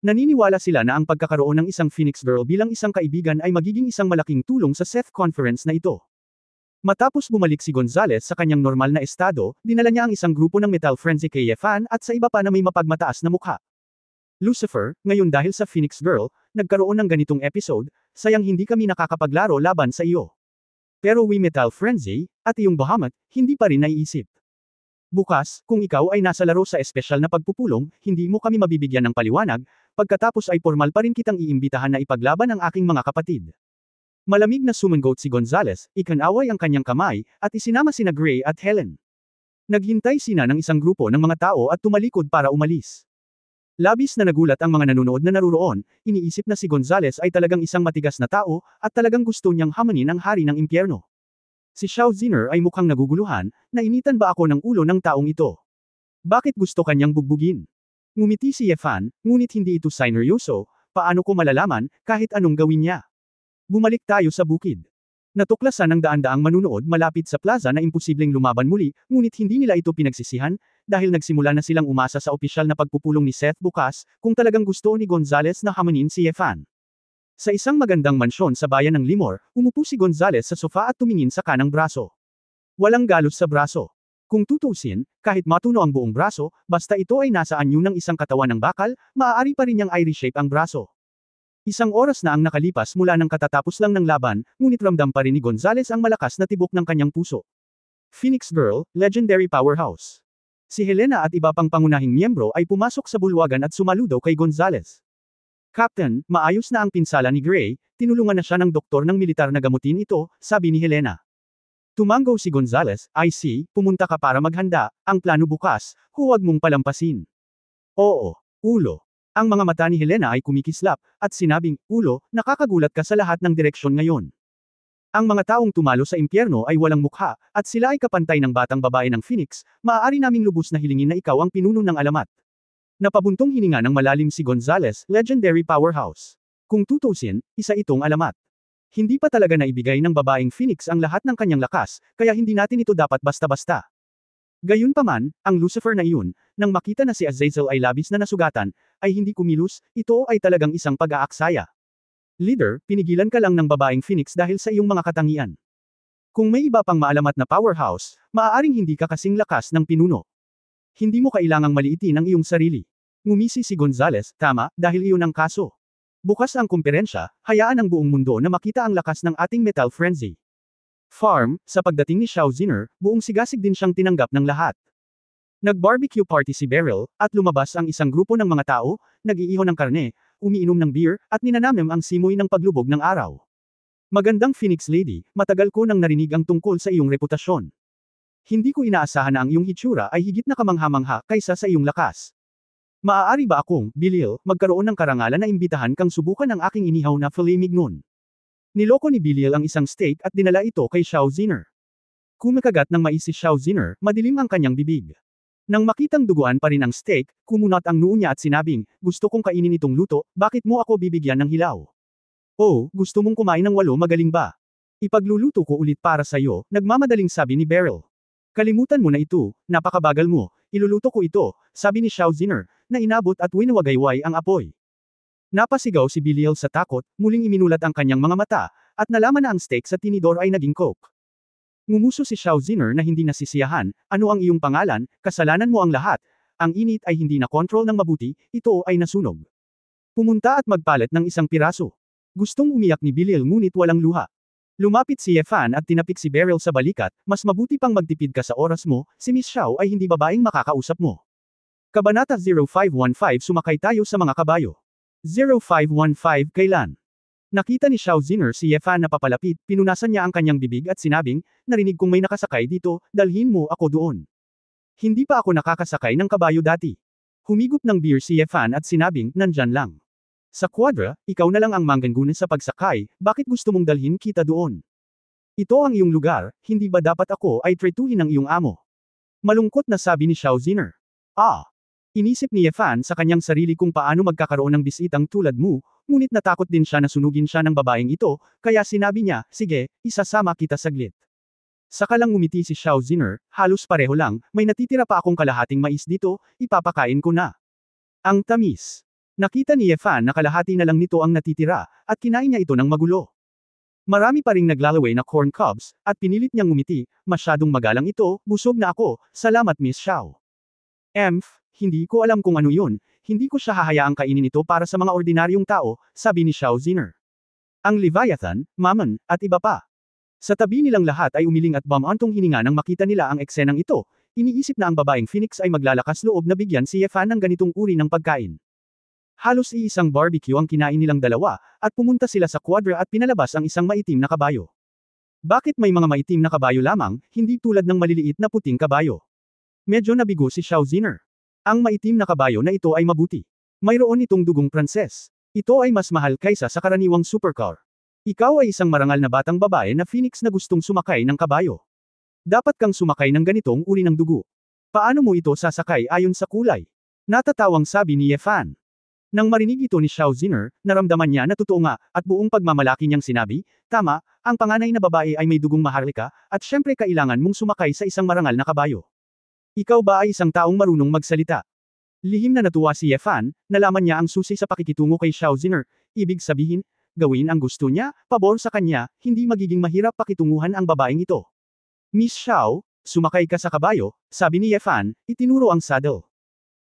Naniniwala sila na ang pagkakaroon ng isang Phoenix Girl bilang isang kaibigan ay magiging isang malaking tulong sa Seth Conference na ito. Matapos bumalik si Gonzales sa kanyang normal na estado, dinala niya ang isang grupo ng Metal Frenzy kay Ye Fan at sa iba pa na may mapagmataas na mukha. Lucifer, ngayon dahil sa Phoenix Girl, nagkaroon ng ganitong episode, sayang hindi kami nakakapaglaro laban sa iyo. Pero we Metal Frenzy, at iyong Bahamut, hindi pa rin naiisip. Bukas, kung ikaw ay nasa laro sa espesyal na pagpupulong, hindi mo kami mabibigyan ng paliwanag, pagkatapos ay formal pa rin kitang iimbitahan na ipaglaban ang aking mga kapatid. Malamig na sumangot si Gonzales, ikanaway ang kanyang kamay, at isinama sina Gray at Helen. Naghintay sina ng isang grupo ng mga tao at tumalikod para umalis. Labis na nagulat ang mga nanonood na naruroon, iniisip na si Gonzales ay talagang isang matigas na tao, at talagang gusto niyang hamanin ang hari ng impyerno. Si Xiao Ziner ay mukhang naguguluhan, nainitan ba ako ng ulo ng taong ito? Bakit gusto kanyang bugbugin? Ngumiti si Ye Fan, ngunit hindi ito sineryoso, paano ko malalaman, kahit anong gawin niya? Bumalik tayo sa bukid. Natuklasan ng daan-daang manunood malapit sa plaza na imposibleng lumaban muli, ngunit hindi nila ito pinagsisihan, dahil nagsimula na silang umasa sa opisyal na pagpupulong ni Seth bukas, kung talagang gusto ni Gonzales na hamanin si Ye Fan. Sa isang magandang mansyon sa bayan ng Limor, umupo si Gonzales sa sofa at tumingin sa kanang braso. Walang galos sa braso. Kung tutuusin, kahit matuno ang buong braso, basta ito ay nasa anyo ng isang katawan ng bakal, maaari pa rin niyang i-reshape ang braso. Isang oras na ang nakalipas mula nang katatapos lang ng laban, ngunit ramdam pa rin ni Gonzales ang malakas na tibok ng kanyang puso. Phoenix Girl, Legendary Powerhouse. Si Helena at iba pang pangunahing miyembro ay pumasok sa bulwagan at sumaludo kay Gonzales. Captain, maayos na ang pinsala ni Gray, tinulungan na siya ng doktor ng militar na gamutin ito, sabi ni Helena. Tumango si Gonzales, I see, pumunta ka para maghanda, ang plano bukas, huwag mong palampasin. Oo, ulo. Ang mga mata ni Helena ay kumikislap, at sinabing, ulo, nakakagulat ka sa lahat ng direksyon ngayon. Ang mga taong tumalo sa impyerno ay walang mukha, at sila ay kapantay ng batang babae ng Phoenix, maaari naming lubos na hilingin na ikaw ang pinuno ng alamat. Napabuntong hininga ng malalim si Gonzales, Legendary Powerhouse. Kung tutusin, isa itong alamat. Hindi pa talaga naibigay ng babaeng Phoenix ang lahat ng kanyang lakas, kaya hindi natin ito dapat basta-basta. Gayunpaman, ang Lucifer na iyon, nang makita na si Azazel ay labis na nasugatan, ay hindi kumilos, ito ay talagang isang pag-aaksaya. Leader, pinigilan ka lang ng babaeng Phoenix dahil sa iyong mga katangian. Kung may iba pang maalamat na powerhouse, maaaring hindi ka kasing lakas ng pinuno. Hindi mo kailangang maliitin ang iyong sarili. Ngumisi si Gonzales, tama, dahil iyon ang kaso. Bukas ang kumperensya, hayaan ang buong mundo na makita ang lakas ng ating metal frenzy. Farm, sa pagdating ni Xiao Ziner, buong sigasig din siyang tinanggap ng lahat. Nag-barbecue party si Beryl, at lumabas ang isang grupo ng mga tao, nag-iiho ng karne, umiinom ng beer, at ninanamnam ang simoy ng paglubog ng araw. Magandang Phoenix Lady, matagal ko nang narinig ang tungkol sa iyong reputasyon. Hindi ko inaasahan na ang iyong hitsura ay higit na kamangha-mangha kaysa sa iyong lakas. Maaari ba akong, Bilil, magkaroon ng karangalan na imbitahan kang subukan ang aking inihaw na filet mignon? Niloko ni Bilil ang isang steak at dinala ito kay Xiao Ziner. Kumakagat ng mais si Xiao Ziner, madilim ang kanyang bibig. Nang makitang duguan pa rin ang steak, kumunat ang noo niya at sinabing, gusto kong kainin itong luto, bakit mo ako bibigyan ng hilaw? Oh, gusto mong kumain ng 8, magaling ba? Ipagluluto ko ulit para sa iyo, nagmamadaling sabi ni Beryl. Kalimutan mo na ito, napakabagal mo, iluluto ko ito, sabi ni Xiao Ziner, na inabot at winawagayway ang apoy. Napasigaw si Bilil sa takot, muling iminulat ang kanyang mga mata, at nalaman na ang steak sa tinidor ay naging coke. Ngumuso si Xiao Ziner na hindi nasisiyahan, ano ang iyong pangalan, kasalanan mo ang lahat, ang init ay hindi na kontrol ng mabuti, ito ay nasunog. Pumunta at magpalit ng isang piraso. Gustong umiyak ni Bilil ngunit walang luha. Lumapit si Ye Fan at tinapik si Beryl sa balikat, mas mabuti pang magtipid ka sa oras mo, si Miss Xiao ay hindi babaeng makakausap mo. Kabanata 0515 Sumakay tayo sa mga kabayo. 0515 Kailan? Nakita ni Xiao Ziner si Ye Fan na papalapit, pinunasan niya ang kanyang bibig at sinabing, narinig kong may nakasakay dito, dalhin mo ako doon. Hindi pa ako nakakasakay ng kabayo dati. Humigop ng beer si Ye Fan at sinabing, nandyan lang. Sa kwadra, ikaw na lang ang mangganguna sa pagsakay, bakit gusto mong dalhin kita doon? Ito ang iyong lugar, hindi ba dapat ako ay tretuhin ng iyong amo? Malungkot na sabi ni Xiao Ziner. Ah! Inisip ni Ye Fan sa kanyang sarili kung paano magkakaroon ng bisitang tulad mo, ngunit natakot din siya na sunugin siya ng babaeng ito, kaya sinabi niya, sige, isasama kita saglit. Saka lang ngumiti si Xiao Ziner, halos pareho lang, may natitira pa akong kalahating mais dito, ipapakain ko na. Ang tamis. Nakita ni Ye Fan na kalahati na lang nito ang natitira, at kinain niya ito ng magulo. Marami pa ring naglalaway na corn cobs, at pinilit niyang ngumiti, masyadong magalang ito, busog na ako, salamat Miss Xiao. Hindi ko alam kung ano yun, hindi ko siya hahayaang kainin ito para sa mga ordinaryong tao, sabi ni Xiao Ziner. Ang Leviathan, Mammon, at iba pa. Sa tabi nilang lahat ay umiling at bumantong hininga nang makita nila ang eksenang ito, iniisip na ang babaeng Phoenix ay maglalakas loob na bigyan si Ye Fan ng ganitong uri ng pagkain. Halos iisang barbecue ang kinain nilang dalawa, at pumunta sila sa kwadra at pinalabas ang isang maitim na kabayo. Bakit may mga maitim na kabayo lamang, hindi tulad ng maliliit na puting kabayo? Medyo nabigo si Xiao Ziner. Ang maitim na kabayo na ito ay mabuti. Mayroon itong dugong Pranses. Ito ay mas mahal kaysa sa karaniwang supercar. Ikaw ay isang marangal na batang babae na phoenix na gustong sumakay ng kabayo. Dapat kang sumakay ng ganitong uri ng dugo. Paano mo ito sasakay ayon sa kulay? Natatawang sabi ni Ye Fan. Nang marinig ito ni Xiao Ziner, naramdaman niya na totoo nga, at buong pagmamalaki niyang sinabi, tama, ang panganay na babae ay may dugong maharlika, at syempre kailangan mong sumakay sa isang marangal na kabayo. Ikaw ba ay isang taong marunong magsalita? Lihim na natuwa si Ye Fan, nalaman niya ang susi sa pakikitungo kay Xiao Ziner, ibig sabihin, gawin ang gusto niya, pabor sa kanya, hindi magiging mahirap pakitunguhan ang babaeng ito. Miss Xiao, sumakay ka sa kabayo, sabi ni Ye Fan, itinuro ang saddle.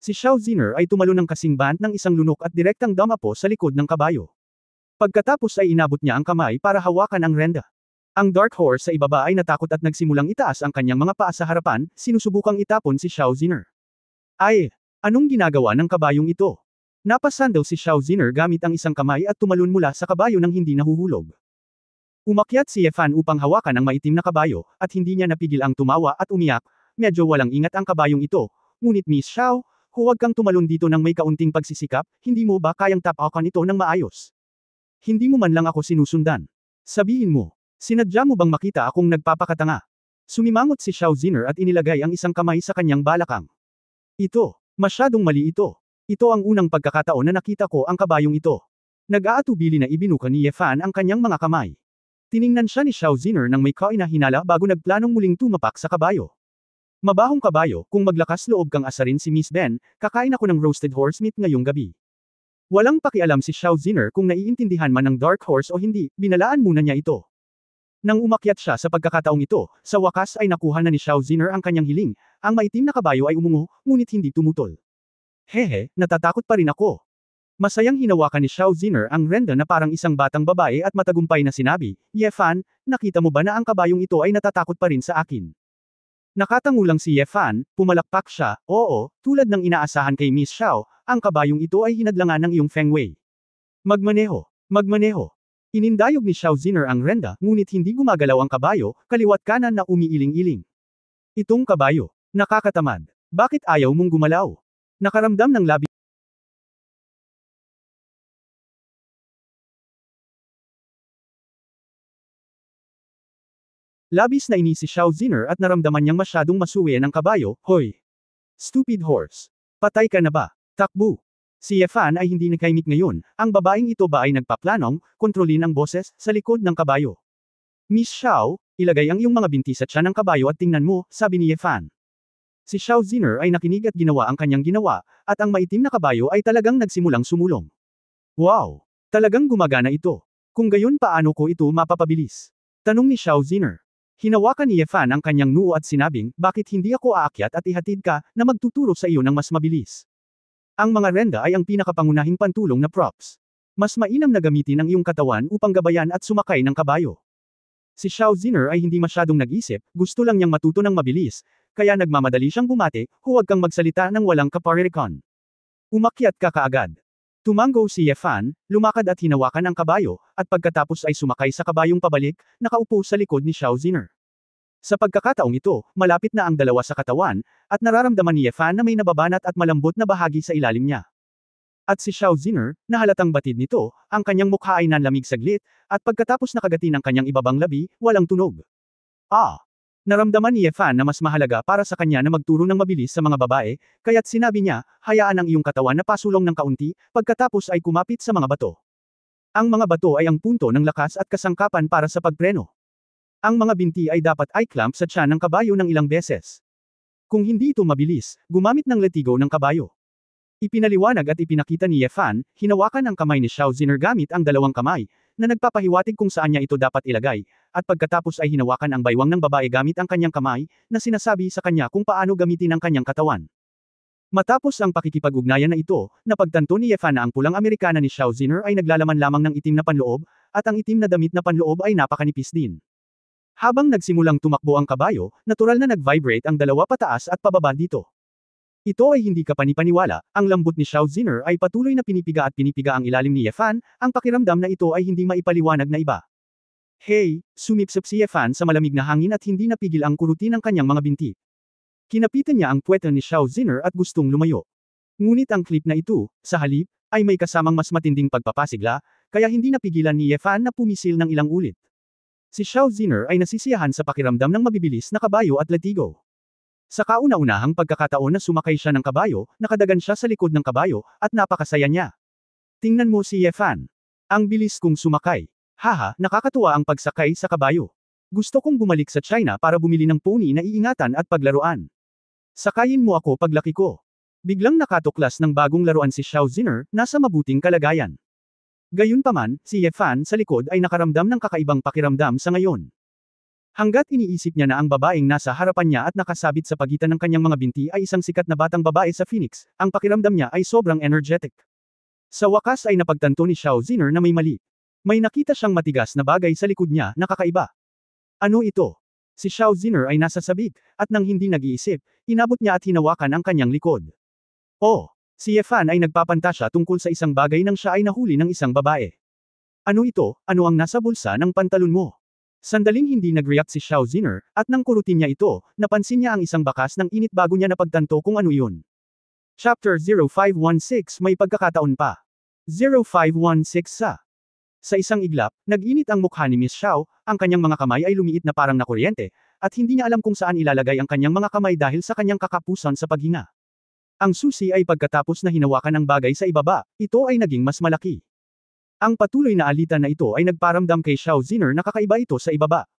Si Xiao Ziner ay tumalon ng kasing bant ng isang lunok at direktang dumapo sa likod ng kabayo. Pagkatapos ay inabot niya ang kamay para hawakan ang renda. Ang dark horse sa ibaba ay natakot at nagsimulang itaas ang kanyang mga paa sa harapan, sinusubukang itapon si Xiao Ziner. Ay, anong ginagawa ng kabayong ito? Napasandal si Xiao Ziner gamit ang isang kamay at tumalon mula sa kabayo nang hindi nahuhulog. Umakyat si Ye Fan upang hawakan ang maitim na kabayo, at hindi niya napigil ang tumawa at umiyak, medyo walang ingat ang kabayong ito, ngunit Miss Xiao, huwag kang tumalon dito ng may kaunting pagsisikap, hindi mo ba kayang tapakan ito ng maayos? Hindi mo man lang ako sinusundan. Sabihin mo, sinadya mo bang makita akong nagpapakatanga? Sumimangot si Xiao Ziner at inilagay ang isang kamay sa kanyang balakang. Masyadong mali ito. Ito ang unang pagkakataon na nakita ko ang kabayong ito. Nag-aatubili na ibinuka ni Ye Fan ang kanyang mga kamay. Tiningnan siya ni Xiao Ziner nang may kainahinala bago nagplanong muling tumapak sa kabayo. Mabahong kabayo, kung maglakas loob kang asarin si Miss Ben, kakain ako ng roasted horse meat ngayong gabi. Walang pakialam si Xiao Ziner kung naiintindihan man ng dark horse o hindi, binalaan muna niya ito. Nang umakyat siya sa pagkakataong ito, sa wakas ay nakuha na ni Xiao Ziner ang kanyang hiling, ang maitim na kabayo ay umungo, ngunit hindi tumutol. Hehe, natatakot pa rin ako. Masayang hinawakan ni Xiao Ziner ang renda na parang isang batang babae at matagumpay na sinabi, Ye Fan, nakita mo ba na ang kabayong ito ay natatakot pa rin sa akin? Nakatango lang si Ye Fan, pumalakpak siya, oo, tulad ng inaasahan kay Miss Xiao, ang kabayong ito ay hinadlangan ng iyong Feng Wei. Magmaneho. Inindayog ni Xiao Ziner ang renda, ngunit hindi gumagalaw ang kabayo, kaliwat kanan na umiiling-iling. Itong kabayo, nakakatamad. Bakit ayaw mong gumalaw? Nakaramdam ng labis na inis si Xiao Ziner at naramdaman niyang masyadong masuwi ang kabayo, hoy! Stupid horse! Patay ka na ba? Takbo! Si Ye Fan ay hindi nakaimik ngayon, ang babaeng ito ba ay nagpaplanong, kontrolin ang boses, sa likod ng kabayo. Miss Xiao, ilagay ang iyong mga binti sa tiyan ng kabayo at tingnan mo, sabi ni Ye Fan. Si Xiao Ziner ay nakinig at ginawa ang kanyang ginawa, at ang maitim na kabayo ay talagang nagsimulang sumulong. Wow! Talagang gumagana ito. Kung gayon paano ko ito mapapabilis? Tanong ni Xiao Ziner. Hinawakan ni Ye Fan ang kanyang noo at sinabing, bakit hindi ako aakyat at ihatid ka, na magtuturo sa iyo ng mas mabilis? Ang mga renda ay ang pinakapangunahing pantulong na props. Mas mainam na gamitin ang iyong katawan upang gabayan at sumakay ng kabayo. Si Xiao Ziner ay hindi masyadong nag-isip, gusto lang niyang matuto ng mabilis, kaya nagmamadali siyang bumati, huwag kang magsalita ng walang kaparirikon. Umakyat ka kaagad. Tumango si Ye Fan, lumakad at hinawakan ang kabayo, at pagkatapos ay sumakay sa kabayong pabalik, nakaupo sa likod ni Xiao Ziner. Sa pagkakataong ito, malapit na ang dalawa sa katawan, at nararamdaman ni Ye Fan na may nababanat at malambot na bahagi sa ilalim niya. At si Xiao Ziner, na halatang batid nito, ang kanyang mukha ay nanlamig saglit, at pagkatapos nakagati ng kanyang ibabang labi, walang tunog. Naramdaman ni Ye Fan na mas mahalaga para sa kanya na magturo ng mabilis sa mga babae, kaya't sinabi niya, hayaan ang iyong katawan na pasulong ng kaunti, pagkatapos ay kumapit sa mga bato. Ang mga bato ay ang punto ng lakas at kasangkapan para sa pagpreno. Ang mga binti ay dapat i-clamp sa tiyan ng kabayo ng ilang beses. Kung hindi ito mabilis, gumamit ng letigo ng kabayo. Ipinaliwanag at ipinakita ni Ye Fan, hinawakan ang kamay ni Xiao Ziner gamit ang dalawang kamay, na nagpapahiwatig kung saan niya ito dapat ilagay, at pagkatapos ay hinawakan ang baywang ng babae gamit ang kanyang kamay, na sinasabi sa kanya kung paano gamitin ang kanyang katawan. Matapos ang pakikipag-ugnayan na ito, napagtanto ni Ye Fan na ang pulang Amerikana ni Xiao Ziner ay naglalaman lamang ng itim na panloob, at ang itim na damit na panloob ay napakanipis din. Habang nagsimulang tumakbo ang kabayo, natural na nag-vibrate ang dalawa pataas at pababa dito. Ito ay hindi kapanipaniwala, ang lambot ni Xiao Ziner ay patuloy na pinipiga at pinipiga ang ilalim ni Ye Fan, ang pakiramdam na ito ay hindi maipaliwanag na iba. Hey, sumipsip si Ye Fan sa malamig na hangin at hindi napigil ang kurutin ng kanyang mga binti. Kinapitan niya ang puweta ni Xiao Ziner at gustong lumayo. Ngunit ang clip na ito, sa halip, ay may kasamang mas matinding pagpapasigla, kaya hindi napigilan ni Ye Fan na pumisil ng ilang ulit. Si Xiao Ziner ay nasisiyahan sa pakiramdam ng mabibilis na kabayo at latigo. Sa kauna-unahang pagkakataon na sumakay siya ng kabayo, nakadagan siya sa likod ng kabayo, at napakasaya niya. Tingnan mo si Ye Fan. Ang bilis kong sumakay. Haha, nakakatuwa ang pagsakay sa kabayo. Gusto kong bumalik sa China para bumili ng pony na iingatan at paglaruan. Sakayin mo ako paglaki ko. Biglang nakatuklas ng bagong laruan si Xiao Ziner, nasa mabuting kalagayan. Gayunpaman, si Ye Fan sa likod ay nakaramdam ng kakaibang pakiramdam sa ngayon. Hanggat iniisip niya na ang babaeng nasa harapan niya at nakasabit sa pagitan ng kanyang mga binti ay isang sikat na batang babae sa Phoenix, ang pakiramdam niya ay sobrang energetic. Sa wakas ay napagtanto ni Xiao Ziner na may mali. May nakita siyang matigas na bagay sa likod niya na kakaiba. Ano ito? Si Xiao Ziner ay nasa sabik, at nang hindi nag-iisip, inabot niya at hinawakan ang kanyang likod. Oh! Si Ye Fan ay nagpapantasya tungkol sa isang bagay nang siya ay nahuli ng isang babae. Ano ito? Ano ang nasa bulsa ng pantalon mo? Sandaling hindi nag-react si Xiao Ziner, at nang kurutin niya ito, napansin niya ang isang bakas ng init bago niya napagtanto kung ano iyon. Chapter 0516 May pagkakataon pa. 0516 Sa isang iglap, nag-init ang mukha ni Miss Xiao, ang kanyang mga kamay ay lumiit na parang nakuryente, at hindi niya alam kung saan ilalagay ang kanyang mga kamay dahil sa kanyang kakapusan sa paghinga. Ang susi ay pagkatapos na hinawakan ang bagay sa ibaba, ito ay naging mas malaki. Ang patuloy na alitan na ito ay nagparamdam kay Xiao Ziner na kakaiba ito sa ibaba.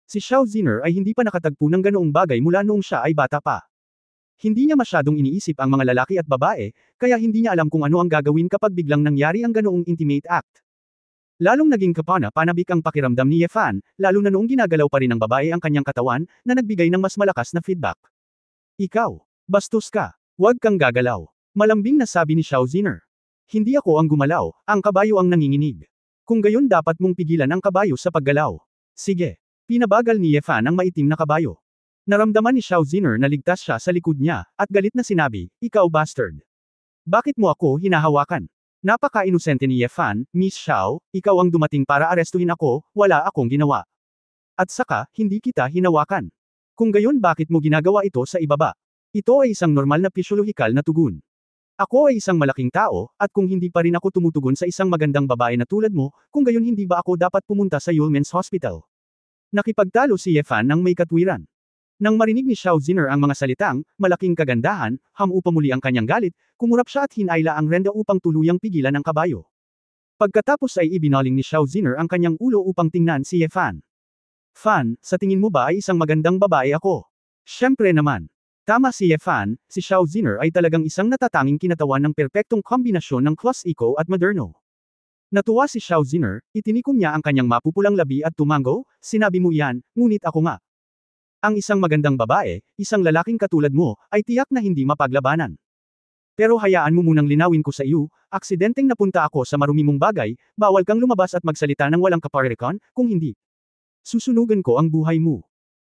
Si Xiao Ziner ay hindi pa nakatagpo ng ganoong bagay mula noong siya ay bata pa. Hindi niya masyadong iniisip ang mga lalaki at babae, kaya hindi niya alam kung ano ang gagawin kapag biglang nangyari ang ganoong intimate act. Lalong naging kapana-panabik ang pakiramdam ni Ye Fan, lalo na noong ginagalaw pa rin ng babae ang kanyang katawan, na nagbigay ng mas malakas na feedback. Ikaw, bastos ka. Huwag kang gagalaw. Malambing na sabi ni Xiao Ziner. Hindi ako ang gumalaw, ang kabayo ang nanginginig. Kung gayon dapat mong pigilan ang kabayo sa paggalaw. Sige. Pinabagal ni Ye Fan ang maitim na kabayo. Naramdaman ni Xiao Ziner na ligtas siya sa likod niya, at galit na sinabi, ikaw bastard. Bakit mo ako hinahawakan? Napaka-inosente ni Ye Fan, Miss Xiao, ikaw ang dumating para arestuhin ako, wala akong ginawa. At saka, hindi kita hinawakan. Kung gayon bakit mo ginagawa ito sa ibaba? Ito ay isang normal na pisyolohikal na tugon. Ako ay isang malaking tao, at kung hindi pa rin ako tumutugon sa isang magandang babae na tulad mo, kung gayon hindi ba ako dapat pumunta sa Yulmen's Hospital? Nakipagtalo si Ye Fan ng may katwiran. Nang marinig ni Xiao Ziner ang mga salitang, malaking kagandahan, hamupa muli ang kanyang galit, kumurap siya at hinayla ang renda upang tuluyang pigilan ang kabayo. Pagkatapos ay ibinaling ni Xiao Ziner ang kanyang ulo upang tingnan si Ye Fan. Fan, sa tingin mo ba ay isang magandang babae ako? Siyempre naman. Tama si Ye Fan, si Xiao Ziner ay talagang isang natatanging kinatawan ng perpektong kombinasyon ng class eco at moderno. Natuwa si Xiao Ziner, itinikom niya ang kanyang mapupulang labi at tumango, sinabi mo yan, ngunit ako nga. Ang isang magandang babae, isang lalaking katulad mo, ay tiyak na hindi mapaglabanan. Pero hayaan mo munang linawin ko sa iyo, aksidenteng napunta ako sa marumi mong bagay, bawal kang lumabas at magsalita ng walang kaparekan, kung hindi. Susunugan ko ang buhay mo.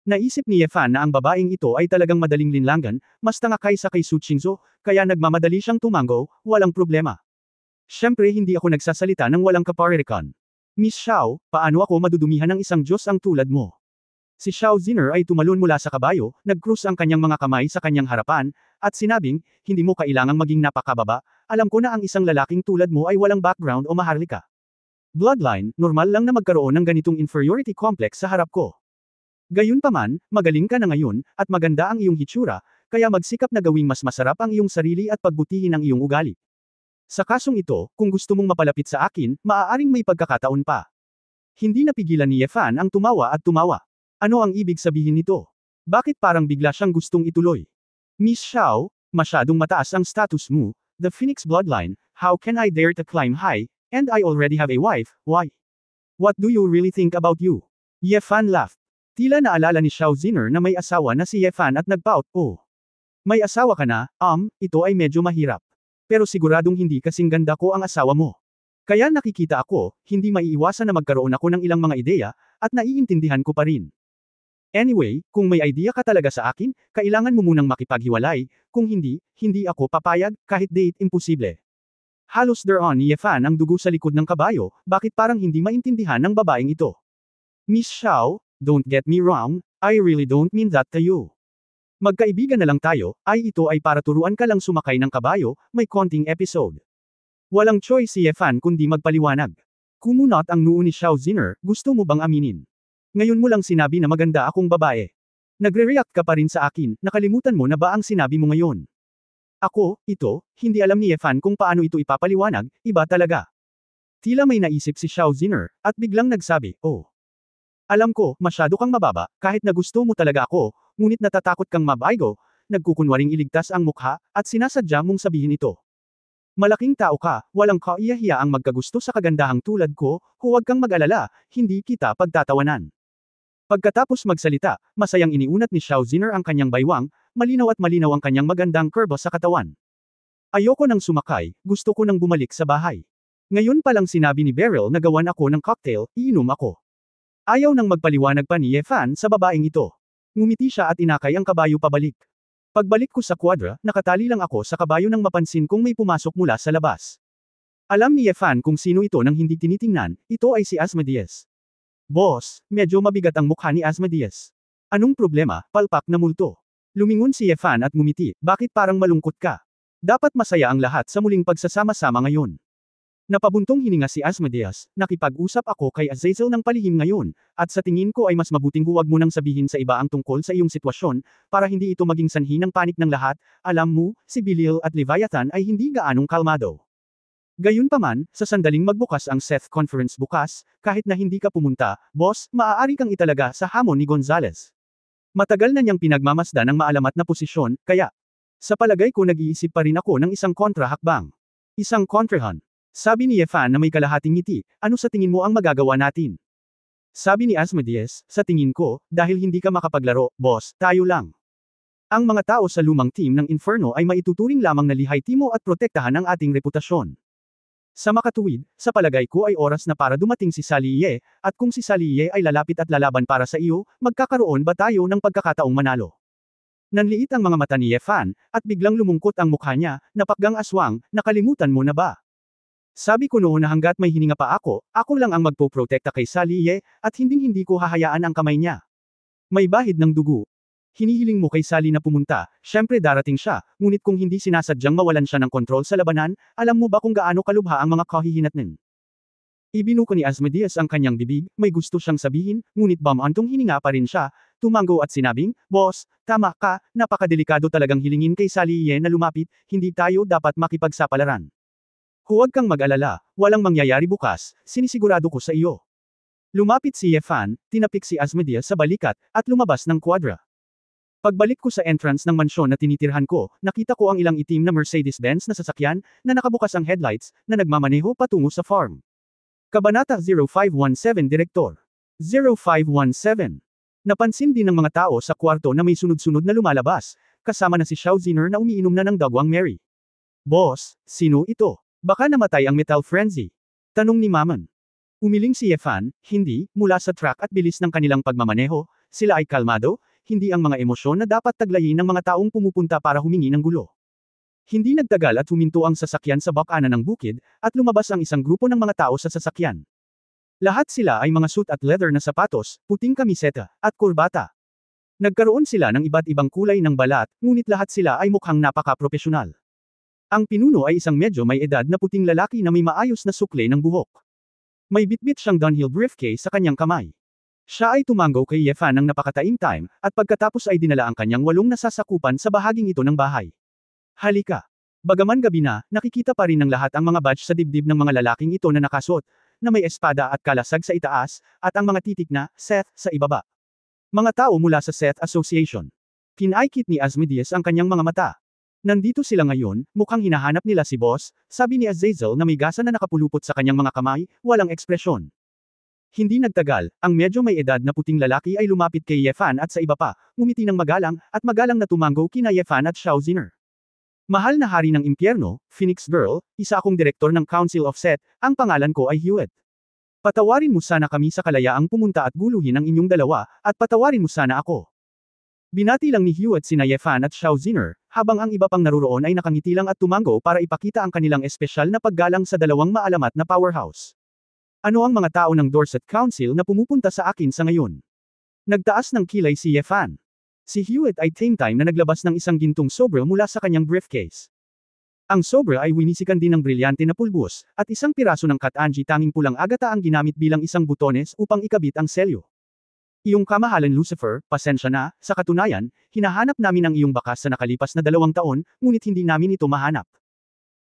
Naisip ni Ye Fan na ang babaeng ito ay talagang madaling linlangan, mas tanga kaysa kay Su Qingzhou, kaya nagmamadali siyang tumango, walang problema. Siyempre hindi ako nagsasalita ng walang kaparekan. Miss Xiao, paano ako madudumihan ng isang Diyos ang tulad mo? Si Xiao Ziner ay tumalon mula sa kabayo, nag-cross ang kanyang mga kamay sa kanyang harapan, at sinabing, hindi mo kailangang maging napakababa, alam ko na ang isang lalaking tulad mo ay walang background o maharlika. Bloodline, normal lang na magkaroon ng ganitong inferiority complex sa harap ko. Gayunpaman, magaling ka na ngayon, at maganda ang iyong hitsura, kaya magsikap na gawing mas masarap ang iyong sarili at pagbutihin ang iyong ugali. Sa kasong ito, kung gusto mong mapalapit sa akin, maaaring may pagkakataon pa. Hindi napigilan ni Ye Fan ang tumawa at tumawa. Ano ang ibig sabihin nito? Bakit parang bigla siyang gustong ituloy? Miss Xiao, masyadong mataas ang status mo, the Phoenix bloodline, how can I dare to climb high, and I already have a wife, why? What do you really think about you? Ye Fan laughed. Tila naalala ni Xiao Ziner na may asawa na si Ye Fan at nagpout, oh. May asawa ka na, ito ay medyo mahirap. Pero siguradong hindi kasing ganda ko ang asawa mo. Kaya nakikita ako, hindi maiiwasan na magkaroon ako ng ilang mga ideya, at naiintindihan ko pa rin. Anyway, kung may idea ka talaga sa akin, kailangan mo munang makipaghiwalay, kung hindi, hindi ako papayag, kahit date imposible. Halos thereon ni Ye Fan ang dugo sa likod ng kabayo, bakit parang hindi maintindihan ng babaeng ito. Miss Xiao, don't get me wrong, I really don't mean that to you. Magkaibigan na lang tayo, ito ay para turuan ka lang sumakay ng kabayo, may konting episode. Walang choice si Yefan kundi magpaliwanag. Kumunot ang noo ni Xiao Ziner, gusto mo bang aminin? Ngayon mo lang sinabi na maganda akong babae. Nagre-react ka pa rin sa akin, nakalimutan mo na ba ang sinabi mo ngayon? Ako, hindi alam ni Yefan kung paano ito ipapaliwanag, iba talaga. Tila may naisip si Xiao Ziner, at biglang nagsabi, oh. Alam ko, masyado kang mababa, kahit na gusto mo talaga ako, ngunit natatakot kang mabaigo, nagkukunwaring iligtas ang mukha, at sinasadya mong sabihin ito. Malaking tao ka, walang kaiyahiya ang magkagusto sa kagandahang tulad ko, huwag kang mag-alala, hindi kita pagtatawanan. Pagkatapos magsalita, masayang iniunat ni Xiao Ziner ang kanyang baywang, malinaw at malinaw ang kanyang magandang kurbo sa katawan. Ayoko nang sumakay, gusto ko nang bumalik sa bahay. Ngayon pa lang sinabi ni Beryl na gawan ako ng cocktail, iinom ako. Ayaw nang magpaliwanag pa ni Yefan sa babaeng ito. Ngumiti siya at inakay ang kabayo pabalik. Pagbalik ko sa kwadra, nakatali lang ako sa kabayo nang mapansin kong may pumasok mula sa labas. Alam ni Yefan kung sino ito nang hindi tinitingnan, ito ay si Asmodeus. Boss, medyo mabigat ang mukha ni Asmodeus. Anong problema, palpak na multo? Lumingon si Yefan at ngumiti, bakit parang malungkot ka? Dapat masaya ang lahat sa muling pagsasama-sama ngayon. Napabuntong hininga si Asmodeus, nakipag-usap ako kay Azazel ng palihim ngayon, at sa tingin ko ay mas mabuting huwag mo nang sabihin sa iba ang tungkol sa iyong sitwasyon, para hindi ito maging sanhi ng panik ng lahat, alam mo, si Belial at Leviathan ay hindi gaanong kalmado. Gayunpaman, sa sandaling magbukas ang Seth Conference bukas, kahit na hindi ka pumunta, boss, maaari kang italaga sa hamon ni Gonzales. Matagal na niyang pinagmamasdan ang maalamat na posisyon, kaya, sa palagay ko nag-iisip pa rin ako ng isang kontra-hakbang. Isang kontrahan. Sabi ni Yefan na may kalahating ngiti, ano sa tingin mo ang magagawa natin? Sabi ni Asmodeus, sa tingin ko, dahil hindi ka makapaglaro, boss, tayo lang. Ang mga tao sa lumang team ng Inferno ay maituturing lamang na lihay timo at protektahan ang ating reputasyon. Sa makatuwid, sa palagay ko ay oras na para dumating si Saliye, at kung si Saliye ay lalapit at lalaban para sa iyo, magkakaroon ba tayo ng pagkakataong manalo? Nanliit ang mga mata ni Yefan, at biglang lumungkot ang mukha niya, napakgang aswang, nakalimutan mo na ba? Sabi ko noon na hanggat may hininga pa ako lang ang magpoprotekta kay Saliye, at hinding-hindi ko hahayaan ang kamay niya. May bahid ng dugo. Hinihiling mo kay Sally na pumunta, syempre darating siya, ngunit kung hindi sinasadyang mawalan siya ng kontrol sa labanan, alam mo ba kung gaano kalubha ang mga kahihinatnin? Ibinuko ni Asmodeus ang kanyang bibig, may gusto siyang sabihin, ngunit bamantong hininga pa rin siya, tumango at sinabing, boss, tama ka, napakadelikado talagang hilingin kay Sally na lumapit, hindi tayo dapat makipagsapalaran. Huwag kang mag-alala, walang mangyayari bukas, sinisigurado ko sa iyo. Lumapit si Yefan, tinapik si Asmodeus sa balikat, at lumabas ng kwadra. Pagbalik ko sa entrance ng mansyon na tinitirhan ko, nakita ko ang ilang itim na Mercedes-Benz na sasakyan, na nakabukas ang headlights, na nagmamaneho patungo sa farm. Kabanata 0517 Direktor. 0517. Napansin din ng mga tao sa kwarto na may sunod-sunod na lumalabas, kasama na si Xiao Ziner na umiinom na ng dagwang Mary. Boss, sino ito? Baka namatay ang Metal Frenzy. Tanong ni Maman. Umiling si Yefan, hindi, mula sa track at bilis ng kanilang pagmamaneho, sila ay kalmado, hindi ang mga emosyon na dapat taglayin ng mga taong pumupunta para humingi ng gulo. Hindi nagtagal at huminto ang sasakyan sa bakanan ng bukid, at lumabas ang isang grupo ng mga tao sa sasakyan. Lahat sila ay mga suit at leather na sapatos, puting kamiseta, at kurbata. Nagkaroon sila ng iba't ibang kulay ng balat, ngunit lahat sila ay mukhang napaka-propesyonal. Ang pinuno ay isang medyo may edad na puting lalaki na may maayos na sukle ng buhok. May bitbit siyang downhill briefcase sa kanyang kamay. Siya ay tumango kay Yefan ng napakataing time, at pagkatapos ay dinala ang kanyang 8 nasasakupan sa bahaging ito ng bahay. Halika. Bagaman gabi na, nakikita pa rin ng lahat ang mga badge sa dibdib ng mga lalaking ito na nakasuot, na may espada at kalasag sa itaas, at ang mga titik na, Seth, sa ibaba. Mga tao mula sa Seth Association. Kinaikit ni Asmodeus ang kanyang mga mata. Nandito sila ngayon, mukhang hinahanap nila si boss, sabi ni Azazel na may gasa na nakapulupot sa kanyang mga kamay, walang ekspresyon. Hindi nagtagal, ang medyo may edad na puting lalaki ay lumapit kay Yefan at sa iba pa, ngumiti ng magalang, at magalang na tumango kina Yefan at Xiao Ziner. Mahal na hari ng impyerno, Phoenix Girl, isa akong direktor ng Council of Set, ang pangalan ko ay Hewitt. Patawarin mo sana kami sa kalayaang pumunta at guluhin ang inyong dalawa, at patawarin mo sana ako. Binati lang ni Hewitt sina Yefan at Xiao Ziner, habang ang iba pang naroroon ay nakangiti lang at tumango para ipakita ang kanilang espesyal na paggalang sa dalawang maalamat na powerhouse. Ano ang mga tao ng Dorset Council na pumupunta sa akin sa ngayon? Nagtaas ng kilay si Yefan. Si Hewitt ay same time na naglabas ng isang gintong sobre mula sa kanyang briefcase. Ang sobre ay winisikan din ng brilyante na pulbos, at isang piraso ng Kat-Anji tanging pulang agata ang ginamit bilang isang butones upang ikabit ang selyo. Iyong kamahalan Lucifer, pasensya na, sa katunayan, hinahanap namin ang iyong bakas sa nakalipas na 2 taon, ngunit hindi namin ito mahanap.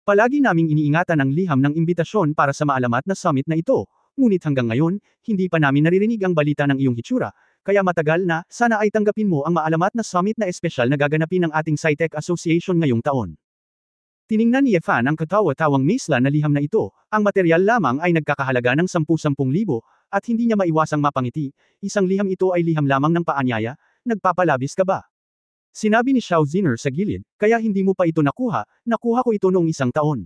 Palagi naming iniingatan ang liham ng imbitasyon para sa maalamat na summit na ito, ngunit hanggang ngayon, hindi pa namin naririnig ang balita ng iyong hitsura, kaya matagal na, sana ay tanggapin mo ang maalamat na summit na espesyal na gaganapin ng ating SciTech Association ngayong taon. Tiningnan ni Yefan ang katawa-tawang Maisla na liham na ito, ang materyal lamang ay nagkakahalaga ng 10,000 at hindi niya maiwasang mapangiti, isang liham ito ay liham lamang ng paanyaya, nagpapalabis ka ba? Sinabi ni Xiao Ziner sa gilid, kaya hindi mo pa ito nakuha ko ito noong 1 taon.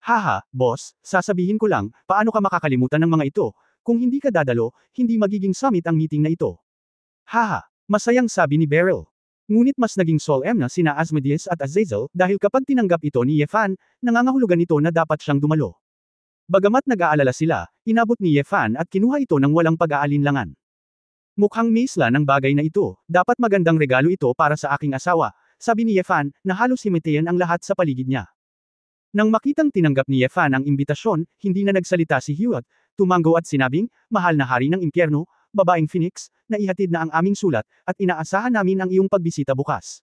Haha, boss, sasabihin ko lang, paano ka makakalimutan ng mga ito, kung hindi ka dadalo, hindi magiging summit ang meeting na ito. Haha, masayang sabi ni Beryl. Ngunit mas naging solemn na sina Asmodeus at Azazel dahil kapag tinanggap ito ni Yefan, nangangahulugan ito na dapat siyang dumalo. Bagamat nag-aalala sila, inabot ni Yefan at kinuha ito ng walang pag-aalinlangan. Mukhang Maisla ng bagay na ito, dapat magandang regalo ito para sa aking asawa, sabi ni Yefan, na halos himatayan ang lahat sa paligid niya. Nang makitang tinanggap ni Yefan ang imbitasyon, hindi na nagsalita si Hewitt, tumango at sinabing, mahal na hari ng impyerno, babaeng Phoenix, naihatid na ang aming sulat, at inaasahan namin ang iyong pagbisita bukas.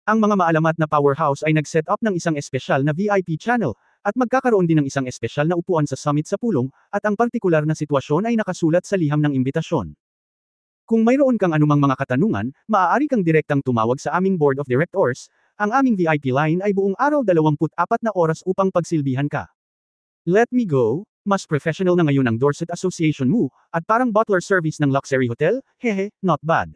Ang mga maalamat na powerhouse ay nag-set up ng isang espesyal na VIP channel, at magkakaroon din ng isang espesyal na upuan sa summit sa pulong, at ang partikular na sitwasyon ay nakasulat sa liham ng imbitasyon. Kung mayroon kang anumang mga katanungan, maaari kang direktang tumawag sa aming board of directors, ang aming VIP line ay buong araw 24 na oras upang pagsilbihan ka. Let me go, mas professional na ngayon ang Dorset Association mo, at parang butler service ng luxury hotel, hehe, not bad.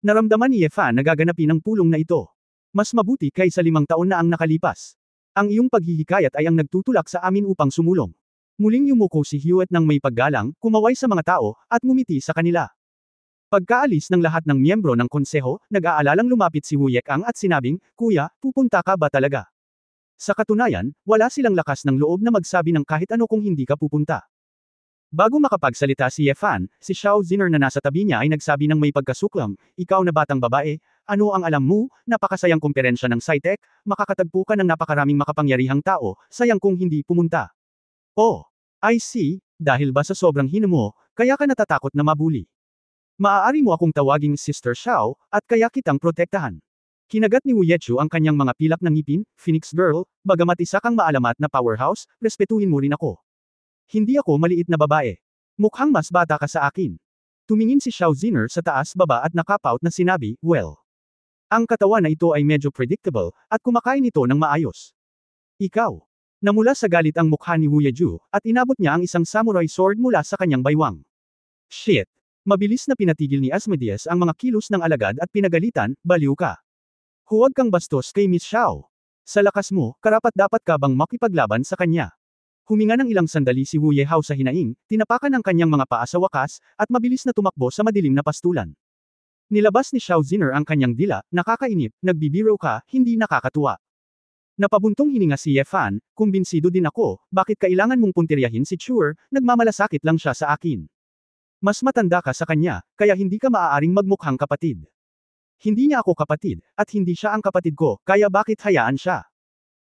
Naramdaman ni Yefan na gaganapin ang pulong na ito. Mas mabuti kaysa 5 taon na ang nakalipas. Ang iyong paghihikayat ay ang nagtutulak sa amin upang sumulong. Muling yumuko si Hewitt ng may paggalang, kumaway sa mga tao, at ngumiti sa kanila. Pagkaalis ng lahat ng miyembro ng konseho, nag-aalalang lumapit si Wu Yekang at sinabing, Kuya, pupunta ka ba talaga? Sa katunayan, wala silang lakas ng loob na magsabi ng kahit ano kung hindi ka pupunta. Bago makapagsalita si Yefan, si Xiao Ziner na nasa tabi niya ay nagsabi ng may pagkasuklam, ikaw na batang babae, ano ang alam mo, napakasayang komperensya ng SciTech, makakatagpo ka ng napakaraming makapangyarihang tao, sayang kung hindi pumunta. Oh, I see, dahil ba sa sobrang hina mo, kaya ka natatakot na mabuli. Maaari mo akong tawaging Sister Xiao, at kaya kitang protektahan. Kinagat ni Wu Yechu ang kanyang mga pilak ng ngipin, Phoenix Girl, bagamat isa kang maalamat na powerhouse, respetuhin mo rin ako. Hindi ako maliit na babae. Mukhang mas bata ka sa akin. Tumingin si Xiao Ziner sa taas baba at nakapout na sinabi, well. Ang katawan na ito ay medyo predictable, at kumakain ito ng maayos. Ikaw. Namula sa galit ang mukha ni Wu Yeju, at inabot niya ang isang samurai sword mula sa kanyang baywang. Shit. Mabilis na pinatigil ni Asmodeus ang mga kilos ng alagad at pinagalitan, baliw ka. Huwag kang bastos kay Miss Xiao. Sa lakas mo, karapat-dapat ka bang makipaglaban sa kanya? Huminga ng ilang sandali si Wu Yehao sa hinaing, tinapakan ang kanyang mga paa sa wakas, at mabilis na tumakbo sa madilim na pastulan. Nilabas ni Xiao Ziner ang kanyang dila, nakakainip, nagbibiro ka, hindi nakakatuwa. Napabuntong hininga si Yefan, kumbinsido din ako, bakit kailangan mong puntiryahin si Chur, nagmamalasakit lang siya sa akin. Mas matanda ka sa kanya, kaya hindi ka maaaring magmukhang kapatid. Hindi niya ako kapatid, at hindi siya ang kapatid ko, kaya bakit hayaan siya?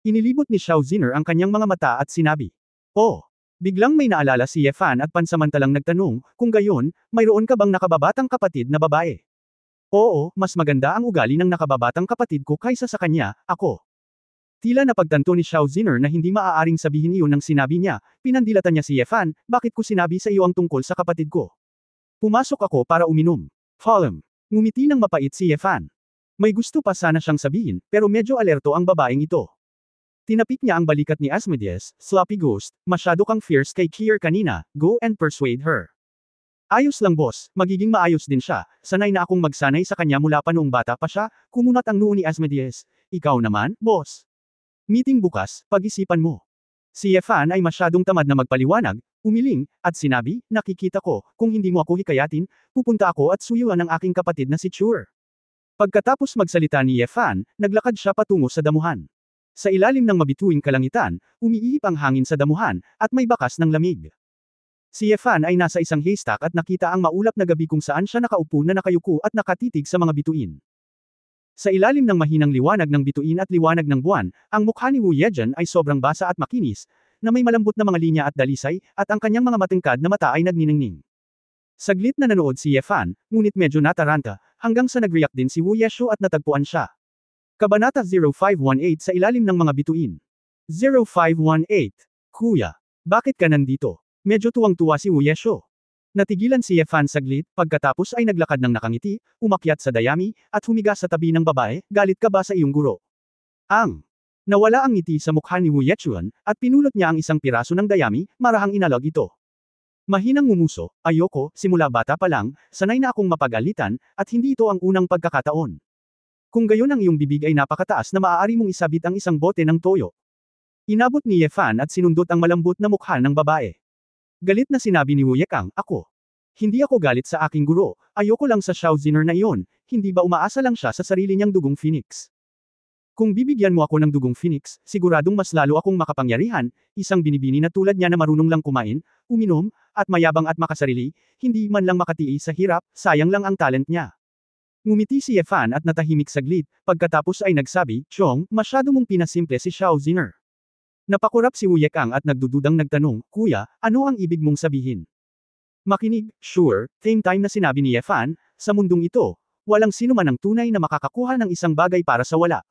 Inilibot ni Xiao Ziner ang kanyang mga mata at sinabi. Oh! Biglang may naalala si Yefan at pansamantalang nagtanong, kung gayon, mayroon ka bang nakababatang kapatid na babae? Oo, mas maganda ang ugali ng nakababatang kapatid ko kaysa sa kanya, ako. Tila napagtanto ni Xiao Ziner na hindi maaaring sabihin iyon ng sinabi niya, pinandilatan niya si Yefan, bakit ko sinabi sa iyo ang tungkol sa kapatid ko? Pumasok ako para uminom. Falem. Ngumiti ng mapait si Yefan. May gusto pa sana siyang sabihin, pero medyo alerto ang babaeng ito. Tinapik niya ang balikat ni Asmodeus, sloppy ghost, masyado kang fierce kay Kier kanina, go and persuade her. Ayos lang boss, magiging maayos din siya, sanay na akong magsanay sa kanya mula pa noong bata pa siya, kumunat ang noo ni Asmodeus. Ikaw naman, boss. Meeting bukas, pag-isipan mo. Si Yefan ay masyadong tamad na magpaliwanag, umiling, at sinabi, nakikita ko, kung hindi mo ako hikayatin, pupunta ako at suyuan ang aking kapatid na si Chur. Pagkatapos magsalita ni Yefan, naglakad siya patungo sa damuhan. Sa ilalim ng mabituing kalangitan, umiihip ang hangin sa damuhan, at may bakas ng lamig. Si Yefan ay nasa isang haystack at nakita ang maulap na gabi kung saan siya nakaupo na nakayuko at nakatitig sa mga bituin. Sa ilalim ng mahinang liwanag ng bituin at liwanag ng buwan, ang mukha ni Wu Yejian ay sobrang basa at makinis, na may malambot na mga linya at dalisay, at ang kanyang mga matangkad na mata ay nagniningning. Saglit na nanood si Yefan, ngunit medyo nataranta, hanggang sa nag-react din si Wu Yeshu at natagpuan siya. Kabanata 0518 sa ilalim ng mga bituin. 0518. Kuya, bakit ka nandito? Medyo tuwang-tuwa si Wu Yeshu. Natigilan si Yefan saglit, pagkatapos ay naglakad ng nakangiti, umakyat sa dayami, at humiga sa tabi ng babae, galit ka ba sa iyong guro? Nawala ang ngiti sa mukha ni Wu Yechuan, at pinulot niya ang isang piraso ng dayami, marahang inalog ito. Mahinang ngumuso, ayoko, simula bata pa lang, sanay na akong mapag-alitan, at hindi ito ang unang pagkakataon. Kung gayon ang iyong bibig ay napakataas na maaari mong isabit ang isang bote ng toyo. Inabot ni Yefan at sinundot ang malambot na mukha ng babae. Galit na sinabi ni Wu Yekang, ako. Hindi ako galit sa aking guro, ayoko lang sa Xiao Ziner na iyon, hindi ba umaasa lang siya sa sarili niyang dugong phoenix? Kung bibigyan mo ako ng dugong phoenix, siguradong mas lalo akong makapangyarihan, isang binibini na tulad niya na marunong lang kumain, uminom, at mayabang at makasarili, hindi man lang makatiis sa hirap, sayang lang ang talent niya. Ngumiti si Yefan at natahimik saglit, pagkatapos ay nagsabi, Chong, masyado mong pinasimple si Xiao Ziner. Napakurap si Wu Yekang at nagdududang nagtanong, Kuya, ano ang ibig mong sabihin? Makinig, sure, same time na sinabi ni Yefan, sa mundong ito, walang sino man ang tunay na makakakuha ng isang bagay para sa wala.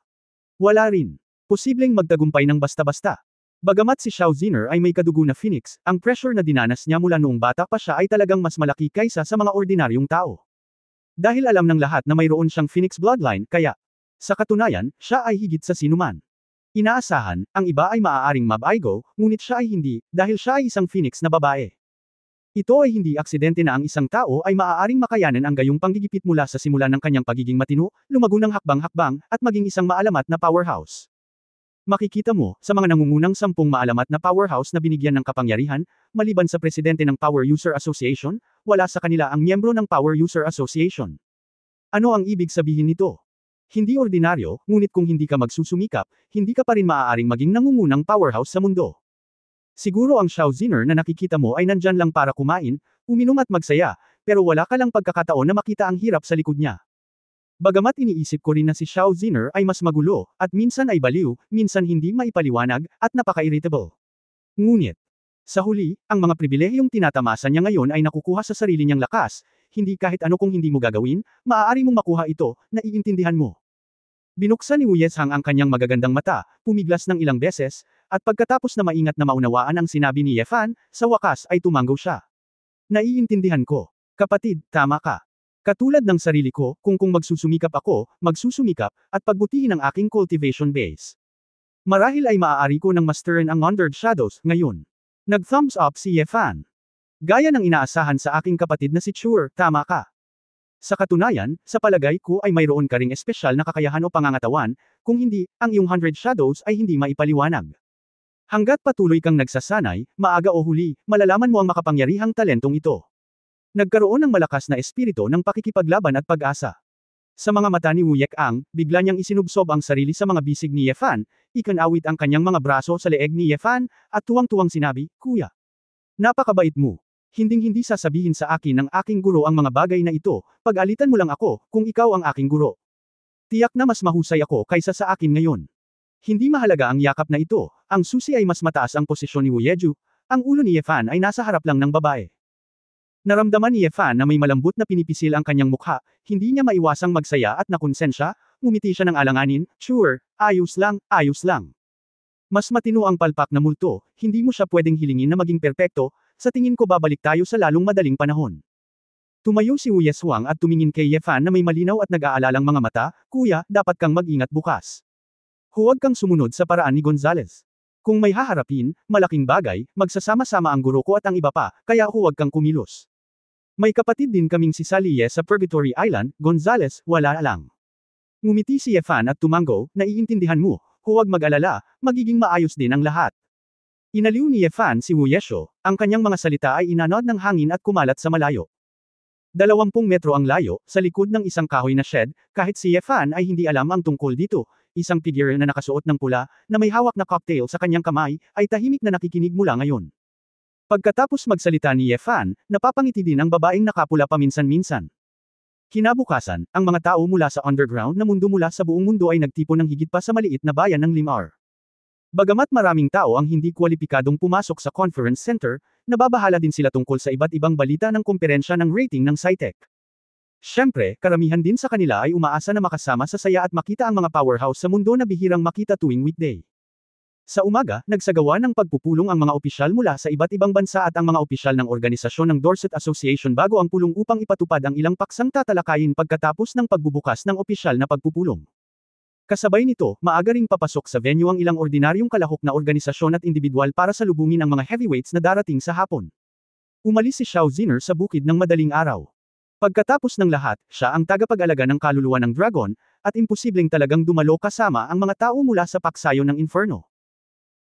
Wala rin. Posibleng magtagumpay ng basta-basta. Bagamat si Xiao Ziner ay may kadugo na phoenix, ang pressure na dinanas niya mula noong bata pa siya ay talagang mas malaki kaysa sa mga ordinaryong tao. Dahil alam ng lahat na mayroon siyang phoenix bloodline, kaya, sa katunayan, siya ay higit sa sinuman. Inaasahan, ang iba ay maaaring mabaigo, ngunit siya ay hindi, dahil siya ay isang phoenix na babae. Ito ay hindi aksidente na ang isang tao ay maaaring makayanan ang gayong panggigipit mula sa simula ng kanyang pagiging matino, lumago ng hakbang-hakbang, at maging isang maalamat na powerhouse. Makikita mo, sa mga nangungunang 10 maalamat na powerhouse na binigyan ng kapangyarihan, maliban sa presidente ng Power User Association, wala sa kanila ang miyembro ng Power User Association. Ano ang ibig sabihin nito? Hindi ordinaryo, ngunit kung hindi ka magsusumikap, hindi ka pa rin maaaring maging nangungunang powerhouse sa mundo. Siguro ang Xiao Ziner na nakikita mo ay nandyan lang para kumain, uminom at magsaya, pero wala ka lang pagkakataon na makita ang hirap sa likod niya. Bagamat iniisip ko rin na si Xiao Ziner ay mas magulo, at minsan ay baliw, minsan hindi maipaliwanag, at napaka-irritable. Ngunit, sa huli, ang mga pribilehiyong tinatamasa niya ngayon ay nakukuha sa sarili niyang lakas, hindi kahit ano kung hindi mo gagawin, maaari mong makuha ito, naiintindihan mo. Binuksan ni Wu Yeshang ang kanyang magagandang mata, pumiglas ng ilang beses, at pagkatapos na maingat na maunawaan ang sinabi ni Yefan, sa wakas ay tumanggo siya. Naiintindihan ko. Kapatid, tama ka. Katulad ng sarili ko, kung magsusumikap ako, magsusumikap, at pagbutihin ang aking cultivation base. Marahil ay maaari ko ng masterin ang Undead Shadows, ngayon. Nag-thumbs up si Yefan. Gaya ng inaasahan sa aking kapatid na si Chur, tama ka. Sa katunayan, sa palagay ko ay mayroon ka ring espesyal na kakayahan o pangangatawan, kung hindi, ang iyong 100 Shadows ay hindi maipaliwanag. Hanggat patuloy kang nagsasanay, maaga o huli, malalaman mo ang makapangyarihang talentong ito. Nagkaroon ng malakas na espiritu ng pakikipaglaban at pag-asa. Sa mga mata ni Wu Yekang, bigla niyang isinubsob ang sarili sa mga bisig ni Yefan, ikanawit ang kanyang mga braso sa leeg ni Yefan, at tuwang-tuwang sinabi, Kuya. Napakabait mo. Hinding-hindi sasabihin sa akin ng aking guro ang mga bagay na ito, pag-alitan mo lang ako, kung ikaw ang aking guro. Tiyak na mas mahusay ako kaysa sa akin ngayon. Hindi mahalaga ang yakap na ito, ang susi ay mas mataas ang posisyon ni Wu Yeju, ang ulo ni Yefan ay nasa harap lang ng babae. Naramdaman ni Yefan na may malambot na pinipisil ang kanyang mukha, hindi niya maiwasang magsaya at nakonsensya, ngumiti siya ng alanganin, Sure, ayos lang, ayos lang. Mas matino ang palpak na multo, hindi mo siya pwedeng hilingin na maging perpekto, sa tingin ko babalik tayo sa lalong madaling panahon. Tumayo si Wu Yeshuang at tumingin kay Yefan na may malinaw at nag-aalalang mga mata, Kuya, dapat kang mag-ingat bukas. Huwag kang sumunod sa paraan ni Gonzales. Kung may haharapin, malaking bagay, magsasama-sama ang guro ko at ang iba pa, kaya huwag kang kumilos. May kapatid din kaming si Saliye sa Purgatory Island, Gonzales, wala lang. Ngumiti si Yefan at tumanggo, naiintindihan mo, huwag mag-alala, magiging maayos din ang lahat. Inaliw ni Yefan si Wu Yeshu, ang kanyang mga salita ay inanod ng hangin at kumalat sa malayo. 20 metro ang layo, sa likod ng isang kahoy na shed, kahit si Yefan ay hindi alam ang tungkol dito, isang figure na nakasuot ng pula, na may hawak na cocktail sa kanyang kamay, ay tahimik na nakikinig mula ngayon. Pagkatapos magsalita ni Ye Fan, napapangiti din ang babaeng nakapula paminsan-minsan. Kinabukasan, ang mga tao mula sa underground na mundo mula sa buong mundo ay nagtipon ng higit pa sa maliit na bayan ng Limar. Bagamat maraming tao ang hindi kwalipikadong pumasok sa conference center, nababahala din sila tungkol sa iba't ibang balita ng komperensya ng rating ng SciTech. Siyempre, karamihan din sa kanila ay umaasa na makasama sa saya at makita ang mga powerhouse sa mundo na bihirang makita tuwing weekday. Sa umaga, nagsagawa ng pagpupulong ang mga opisyal mula sa iba't ibang bansa at ang mga opisyal ng organisasyon ng Dorset Association bago ang pulong upang ipatupad ang ilang paksang tatalakayin pagkatapos ng pagbubukas ng opisyal na pagpupulong. Kasabay nito, maaga ring papasok sa venue ang ilang ordinaryong kalahok na organisasyon at individual para salubungin ang mga heavyweights na darating sa hapon. Umalis si Xiao Ziner sa bukid ng madaling araw. Pagkatapos ng lahat, siya ang tagapag-alaga ng kaluluwa ng dragon, at imposibleng talagang dumalo kasama ang mga tao mula sa paksayo ng inferno.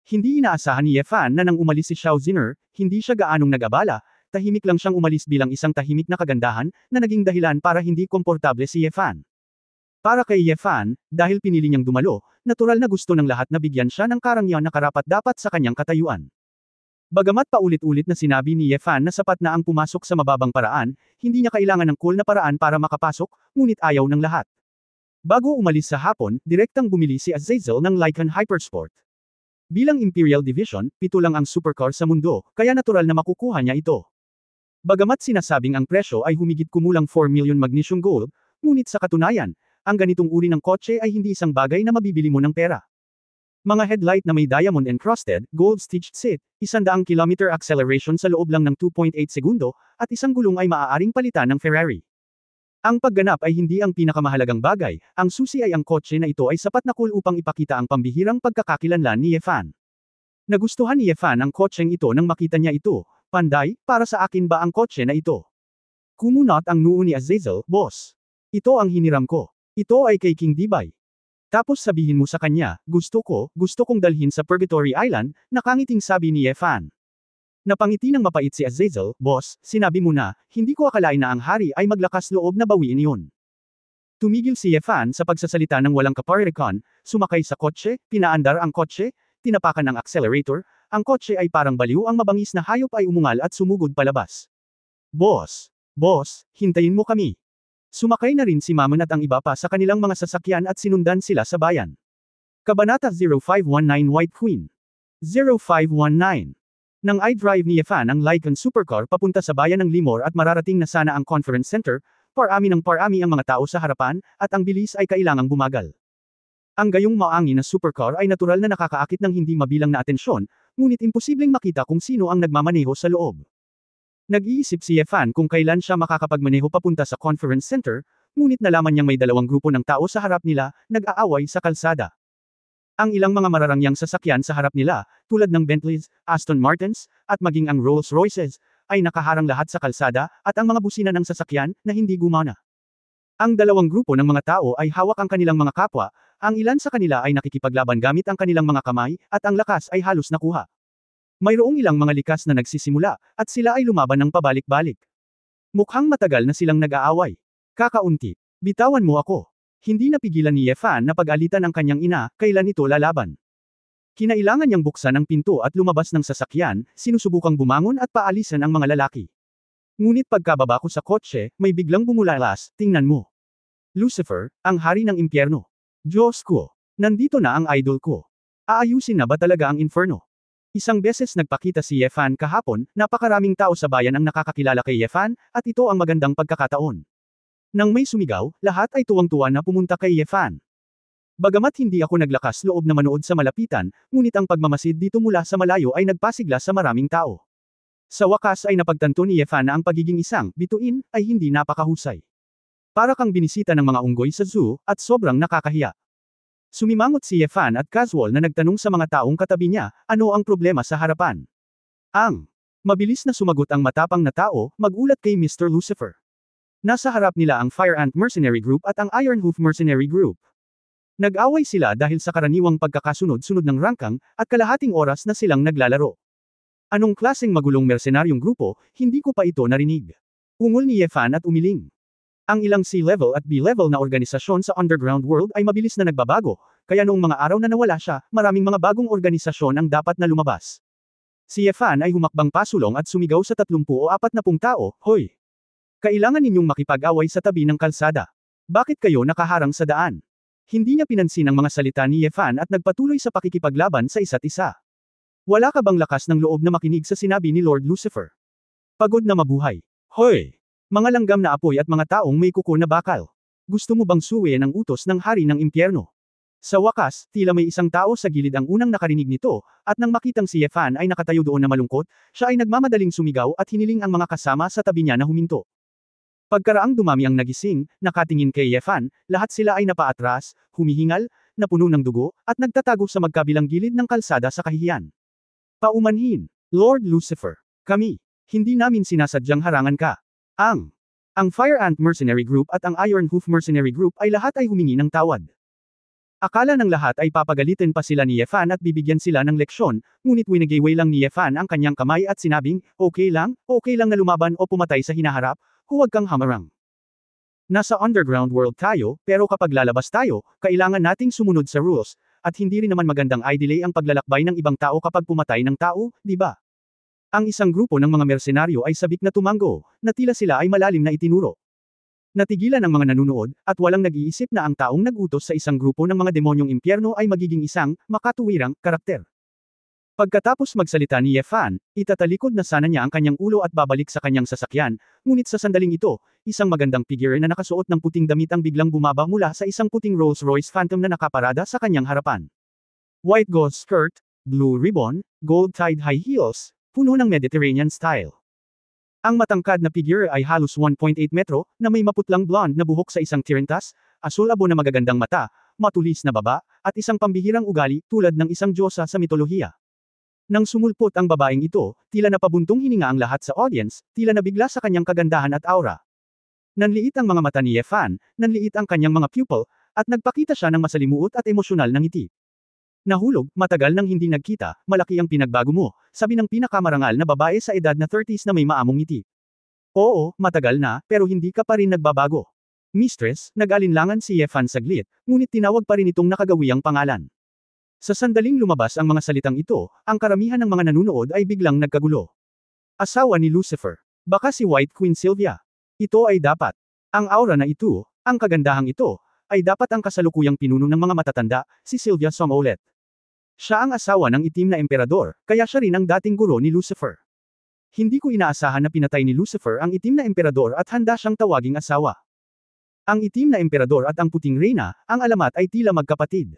Hindi inaasahan ni Ye Fan na nang umalis si Xiao Ziner, hindi siya gaanong nag-abala, tahimik lang siyang umalis bilang isang tahimik na kagandahan, na naging dahilan para hindi komportable si Ye Fan. Para kay Ye Fan, dahil pinili niyang dumalo, natural na gusto ng lahat na bigyan siya ng karangyaan na karapat-dapat sa kanyang katayuan. Bagamat paulit-ulit na sinabi ni Ye Fan na sapat na ang pumasok sa mababang paraan, hindi niya kailangan ng cool na paraan para makapasok, ngunit ayaw ng lahat. Bago umalis sa hapon, direktang bumili si Azazel ng Lycan Hypersport. Bilang Imperial Division, 7 lang ang supercar sa mundo, kaya natural na makukuha niya ito. Bagamat sinasabing ang presyo ay humigit kumulang 4 million magnesium gold, ngunit sa katunayan, ang ganitong uri ng kotse ay hindi isang bagay na mabibili mo ng pera. Mga headlight na may diamond encrusted, gold-stitched seat, 100 km acceleration sa loob lang ng 2.8 segundo, at isang gulong ay maaaring palitan ng Ferrari. Ang pagganap ay hindi ang pinakamahalagang bagay, ang susi ay ang kotse na ito ay sapat na cool upang ipakita ang pambihirang pagkakakilanlan ni Ye Fan. Nagustuhan ni Ye Fan ang kotseng ito nang makita niya ito, panday, para sa akin ba ang kotse na ito? Kumunot ang noo ni Azazel, boss. Ito ang hiniram ko. Ito ay kay King Dibay. Tapos sabihin mo sa kanya, gusto kong dalhin sa Purgatory Island, nakangiting sabi ni Ye Fan. Napangiti ng mapait si Azazel, boss, sinabi mo na, hindi ko akalain na ang hari ay maglakas loob na bawiin iyon. Tumigil si Ye Fan sa pagsasalita ng walang kaparirikan, sumakay sa kotse, pinaandar ang kotse, tinapakan ang accelerator, ang kotse ay parang baliw ang mabangis na hayop ay umungal at sumugod palabas. Boss, hintayin mo kami. Sumakay na rin si Mammon at ang iba pa sa kanilang mga sasakyan at sinundan sila sa bayan. Kabanata 0519 White Queen 0519 Nang i-drive ni Ye Fan ang Lycan supercar papunta sa bayan ng Limor at mararating na sana ang conference center, parami ang mga tao sa harapan, at ang bilis ay kailangang bumagal. Ang gayong maangin na supercar ay natural na nakakaakit ng hindi mabilang na atensyon, ngunit imposibleng makita kung sino ang nagmamaneho sa loob. Nag-iisip si Ye Fan kung kailan siya makakapagmaneho papunta sa conference center, ngunit nalaman niyang may dalawang grupo ng tao sa harap nila, nag-aaway sa kalsada. Ang ilang mga mararangyang sasakyan sa harap nila, tulad ng Bentleys, Aston Martins, at maging ang Rolls-Royces, ay nakaharang lahat sa kalsada, at ang mga busina ng sasakyan, na hindi gumana. Ang dalawang grupo ng mga tao ay hawak ang kanilang mga kapwa, ang ilan sa kanila ay nakikipaglaban gamit ang kanilang mga kamay, at ang lakas ay halos nakuha. Mayroong ilang mga likas na nagsisimula, at sila ay lumaban ng pabalik-balik. Mukhang matagal na silang nag-aaway. Kakaunti. Bitawan mo ako. Hindi napigilan ni Ye Fan na pag-alitan ang kanyang ina, kailan ito lalaban. Kinailangan niyang buksan ang pinto at lumabas ng sasakyan, sinusubukang bumangon at paalisan ang mga lalaki. Ngunit pagkababa ko sa kotse, may biglang bumulalas, tingnan mo. Lucifer, ang hari ng impyerno. Diyos ko, nandito na ang idol ko. Aayusin na ba talaga ang inferno? Isang beses nagpakita si Ye Fan kahapon, napakaraming tao sa bayan ang nakakakilala kay Ye Fan, at ito ang magandang pagkakataon. Nang may sumigaw, lahat ay tuwang-tuwa na pumunta kay Ye Fan. Bagamat hindi ako naglakas loob na manood sa malapitan, ngunit ang pagmamasid dito mula sa malayo ay nagpasigla sa maraming tao. Sa wakas ay napagtanto ni Ye Fan na ang pagiging isang bituin ay hindi napakahusay. Para kang binisita ng mga unggoy sa zoo, at sobrang nakakahiya. Sumimangot si Ye Fan at casual na nagtanong sa mga taong katabi niya, ano ang problema sa harapan? Mabilis na sumagot ang matapang na tao, magulat kay Mr. Lucifer. Nasa harap nila ang Fire Ant Mercenary Group at ang Iron Hoof Mercenary Group. Nag-away sila dahil sa karaniwang pagkakasunod-sunod ng rangkang, at kalahating oras na silang naglalaro. Anong klaseng magulong mersenaryong grupo, hindi ko pa ito narinig. Ungol ni Ye Fan at umiling. Ang ilang C-level at B-level na organisasyon sa underground world ay mabilis na nagbabago, kaya noong mga araw na nawala siya, maraming mga bagong organisasyon ang dapat na lumabas. Si Yefan ay humakbang pasulong at sumigaw sa 30 o 40 tao, "Hoy! Kailangan ninyong makipag-away sa tabi ng kalsada. Bakit kayo nakaharang sa daan?" Hindi niya pinansin ang mga salita ni Yefan at nagpatuloy sa pakikipaglaban sa isa't isa. Wala ka bang lakas ng loob na makinig sa sinabi ni Lord Lucifer? Pagod na mabuhay. Hoy! Mga langgam na apoy at mga taong may kuko na bakal. Gusto mo bang suwiin ang utos ng hari ng impyerno? Sa wakas, tila may isang tao sa gilid ang unang nakarinig nito, at nang makitang si Yefan ay nakatayo doon na malungkot, siya ay nagmamadaling sumigaw at hiniling ang mga kasama sa tabi niya na huminto. Pagkaraang dumami ang nagising, nakatingin kay Yefan, lahat sila ay napaatras, humihingal, napuno ng dugo, at nagtatago sa magkabilang gilid ng kalsada sa kahihiyan. Paumanhin, Lord Lucifer. Kami. Hindi namin sinasadyang harangan ka. Ang Fire Ant Mercenary Group at ang Iron Hoof Mercenary Group ay lahat ay humingi ng tawad. Akala ng lahat ay papagalitin pa sila ni Yefan at bibigyan sila ng leksyon, ngunit winigiway lang ni Yefan ang kanyang kamay at sinabing, okay lang na lumaban o pumatay sa hinaharap, huwag kang hamarang. Nasa underground world tayo, pero kapag lalabas tayo, kailangan nating sumunod sa rules, at hindi rin naman magandang i-delay ang paglalakbay ng ibang tao kapag pumatay ng tao, di ba? Ang isang grupo ng mga mersenaryo ay sabik na tumango, na tila sila ay malalim na itinuro. Natigilan ang mga nanunood, at walang nag-iisip na ang taong nag-utos sa isang grupo ng mga demonyong impyerno ay magiging isang, makatuwirang, karakter. Pagkatapos magsalita ni Yefan, itatalikod na sana niya ang kanyang ulo at babalik sa kanyang sasakyan, ngunit sa sandaling ito, isang magandang figure na nakasuot ng puting damit ang biglang bumaba mula sa isang puting Rolls-Royce Phantom na nakaparada sa kanyang harapan. White gauze skirt, blue ribbon, gold-tied high heels, puno ng Mediterranean style. Ang matangkad na figure ay halos 1.8 metro, na may maputlang blonde na buhok sa isang tirintas, asul-abo na magagandang mata, matulis na baba, at isang pambihirang ugali tulad ng isang diyosa sa mitolohiya. Nang sumulpot ang babaeng ito, tila napabuntong hininga ang lahat sa audience, tila nabigla sa kanyang kagandahan at aura. Nanliit ang mga mata ni Yefan, nanliit ang kanyang mga pupil, at nagpakita siya ng masalimuot at emosyonal na ngiti. Nahulog, matagal nang hindi nagkita, malaki ang pinagbago mo, sabi ng pinakamarangal na babae sa edad na 30s na may maamong ngiti. Oo, matagal na, pero hindi ka pa rin nagbabago. Mistress, nag-alinlangan si Yefan saglit, ngunit tinawag pa rin itong nakagawiyang pangalan. Sa sandaling lumabas ang mga salitang ito, ang karamihan ng mga nanunood ay biglang nagkagulo. Asawa ni Lucifer. Baka si White Queen Sylvia. Ito ay dapat. Ang aura na ito, ang kagandahang ito, ay dapat ang kasalukuyang pinuno ng mga matatanda, si Sylvia Somowlet. Siya ang asawa ng itim na emperador, kaya siya rin ang dating guro ni Lucifer. Hindi ko inaasahan na pinatay ni Lucifer ang itim na emperador at handa siyang tawaging asawa. Ang itim na emperador at ang puting reyna, ang alamat ay tila magkapatid.